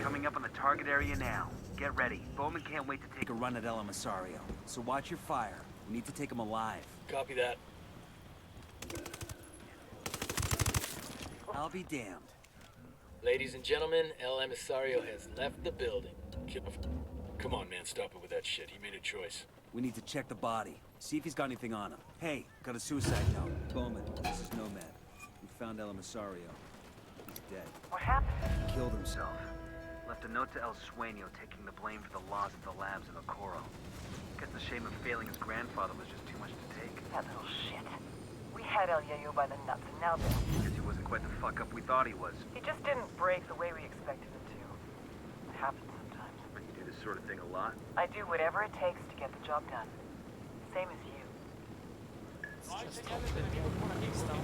Coming up on the target area now. Get ready. Bowman can't wait to take a run at El Emisario. So watch your fire. We need to take him alive. Copy that. I'll be damned. Ladies and gentlemen, El Emisario has left the building. Come on, man, stop it with that shit. He made a choice. We need to check the body. See if he's got anything on him. Hey, got a suicide note. Bowman, this is Nomad. We found El Emisario. He's dead. What happened? He killed himself. Left a note to El Sueño taking the blame for the loss of the labs in Ocoro. Guess the shame of failing his grandfather was just too much to take. That little shit. We had El Yayo by the nuts, and now this. Guess he wasn't quite the fuck up we thought he was. He just didn't break the way we expected him to. It happens sometimes. But you do this sort of thing a lot? I do whatever it takes to get the job done. Same as you. Just hope that people takes down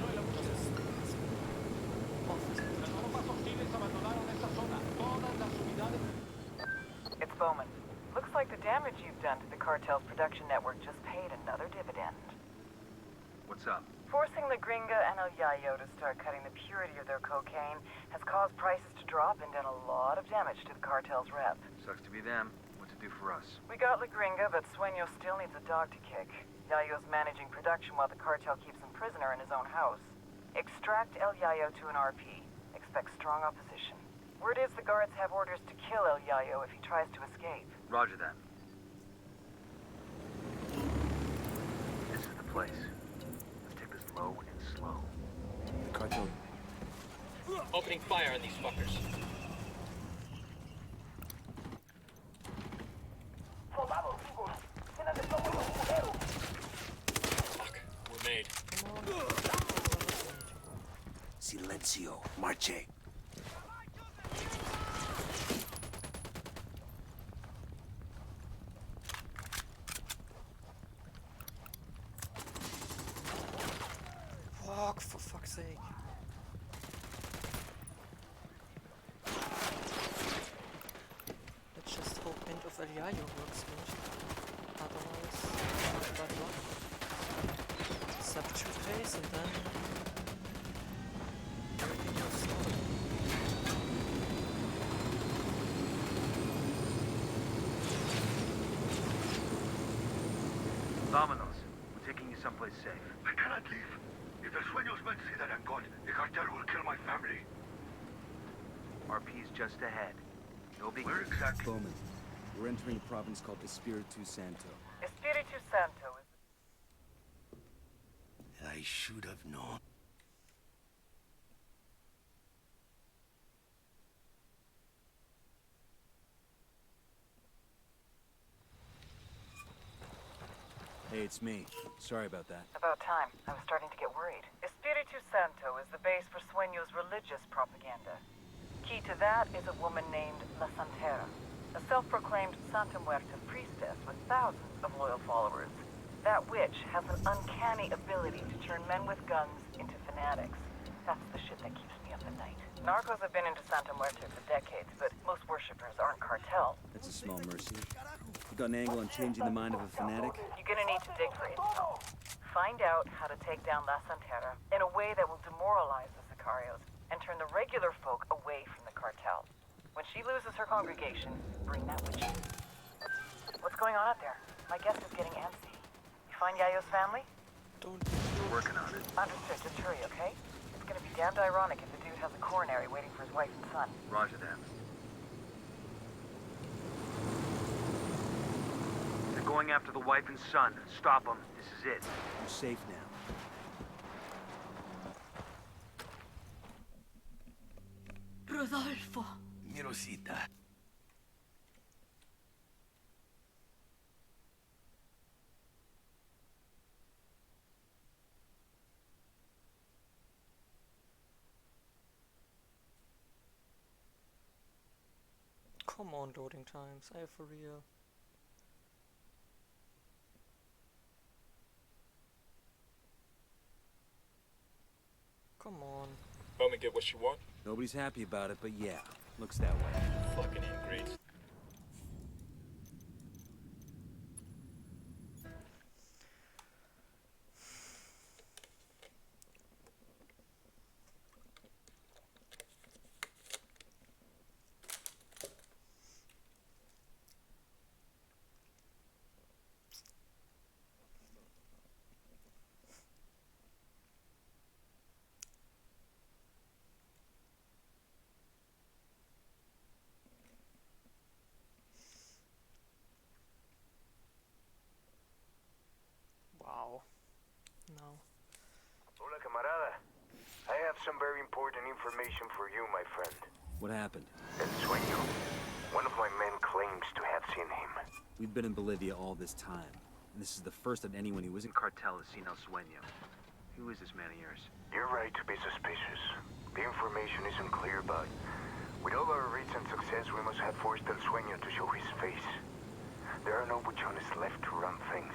It's Bowman. Looks like the damage you've done to the cartel's production network just paid another dividend. What's up? Forcing the Gringa and El Yayo to start cutting the purity of their cocaine has caused prices to drop and done a lot of damage to the cartel's rep. Sucks to be them. What to do for us? We got La Gringa, but Sueño still needs a dog to kick. Yayo's managing production while the cartel keeps him prisoner in his own house. Extract El Yayo to an RP. Expect strong opposition. Word is the guards have orders to kill El Yayo if he tries to escape. Roger that. This is the place. Let's take this low and slow. The cartel. Opening fire on these fuckers. Fuck, we're made. Silencio. Marche. Fuck, for fuck's sake. Let's just hope End of El Yayo works good. Otherwise, bad luck. Substitute phase and then everything goes slow. Vámonos. We're taking you someplace safe. I cannot leave. If the Sueños men see that I'm gone, the cartel will kill my family. RP's just ahead. No big... Where exactly? Bowman. We're entering a province called Espiritu Santo. Espiritu Santo is... I should have known. Hey, it's me. Sorry about that. About time. I was starting to get worried. Espiritu Santo is the base for Sueño's religious propaganda. Key to that is a woman named La Santera, a self-proclaimed Santa Muerta priestess with thousands of loyal followers. That witch has an uncanny ability to turn men with guns into fanatics. That's the shit that keeps me up at night. Narcos have been into Santa Muerta for decades, but most worshippers aren't cartel. That's a small mercy. You got an angle on changing the mind of a fanatic? You're gonna need to dig for info. Find out how to take down La Santera in a way that will demoralize the Sicarios and turn the regular folk away from the cartel. When she loses her congregation, bring that witch in. What's going on out there? My guest is getting antsy. You find Yayo's family? We're working on it. Understood. Just hurry, okay? It's gonna be damned ironic if the dude has a coronary waiting for his wife and son. Roger that. They're going after the wife and son. Stop them. This is it. You're safe now. Rodolfo. Mi Rosita. Come on, loading times. I have for real. Come on. Bowman get what she want? Nobody's happy about it, but yeah, looks that way. Fucking ingrates. Wow. No. Hola, camarada. I have some very important information for you, my friend. What happened? El Sueño. One of my men claims to have seen him. We've been in Bolivia all this time, and this is the first that anyone who isn't cartel has seen El Sueño. Who is this man of yours? You're right to be suspicious. The information isn't clear, but with all our recent success, we must have forced El Sueño to show his face. There are no buchones left to run things.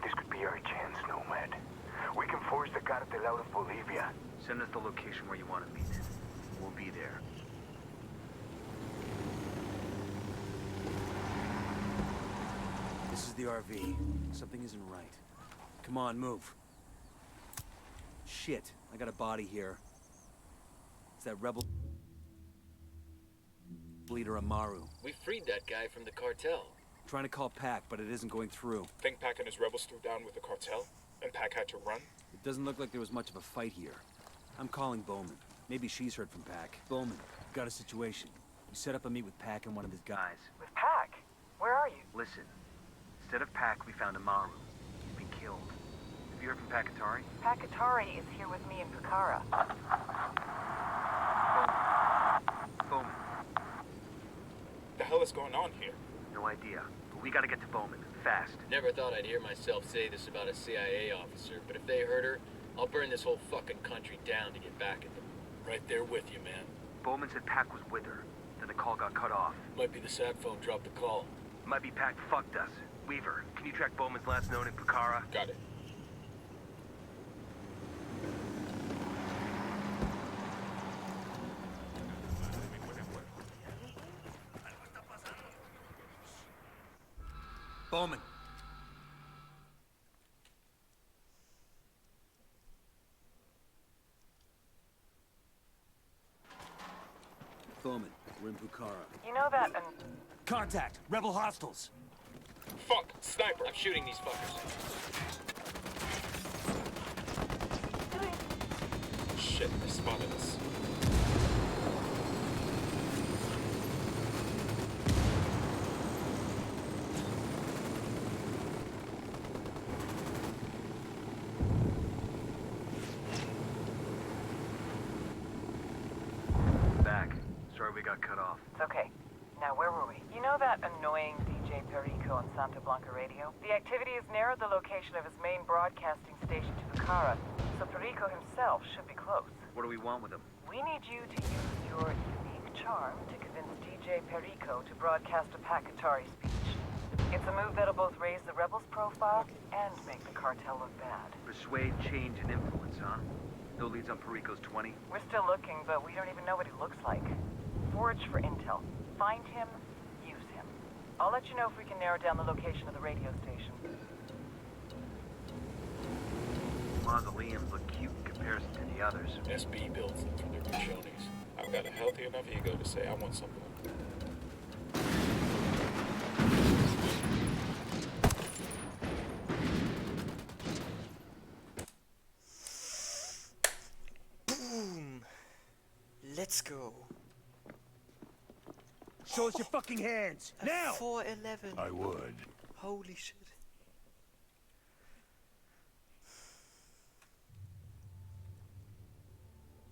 This could be our chance, Nomad. We can force the cartel out of Bolivia. Send us the location where you want to meet. We'll be there. This is the RV. Something isn't right. Come on, move. Shit, I got a body here. It's that rebel leader Amaru. We freed that guy from the cartel. Trying to call Pac, but it isn't going through. Think Pac and his rebels threw down with the cartel? And Pac had to run? It doesn't look like there was much of a fight here. I'm calling Bowman. Maybe she's heard from Pac. Bowman, got a situation. We set up a meet with Pac and one of his guys. With Pac? Where are you? Listen, instead of Pac, we found Amaru. He's been killed. Have you heard from Pakatari? Pakatari is here with me in Pucara. Bowman. The hell is going on here? No idea. But we gotta get to Bowman. Fast. Never thought I'd hear myself say this about a CIA officer, but if they hurt her, I'll burn this whole fucking country down to get back at them. Right there with you, man. Bowman said Pac was with her. Then the call got cut off. Might be the sat phone dropped the call. Might be Pac fucked us. Weaver, can you track Bowman's last known in Pucara? Got it. Bowman. Bowman, we're in Pucara. You know that Contact! Rebel hostiles! Fuck! Sniper! I'm shooting these fuckers. Shit, they spotted us. Back. Sorry we got cut off. It's okay. Now, where were we? You know that annoying DJ Perico on Santa Blanca radio? The activity has narrowed the location of his main broadcasting station to Pucara, so Perico himself should be close. What do we want with him? We need you to use your unique charm to convince DJ Perico to broadcast a Pakatari speech. It's a move that'll both raise the rebels' profile and make the cartel look bad. Persuade, change, and influence, huh? No leads on Perico's 20? We're still looking, but we don't even know what he looks like. Forage for intel. Find him, use him. I'll let you know if we can narrow down the location of the radio station. Mausoleums look cute in comparison to the others. SB builds them for their buchones. I've got a healthy enough ego to say I want something like that. Boom! Let's go. Show us your fucking hands! Now! 411. I would. Holy shit.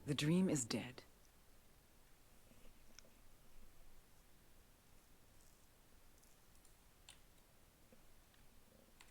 The dream is dead.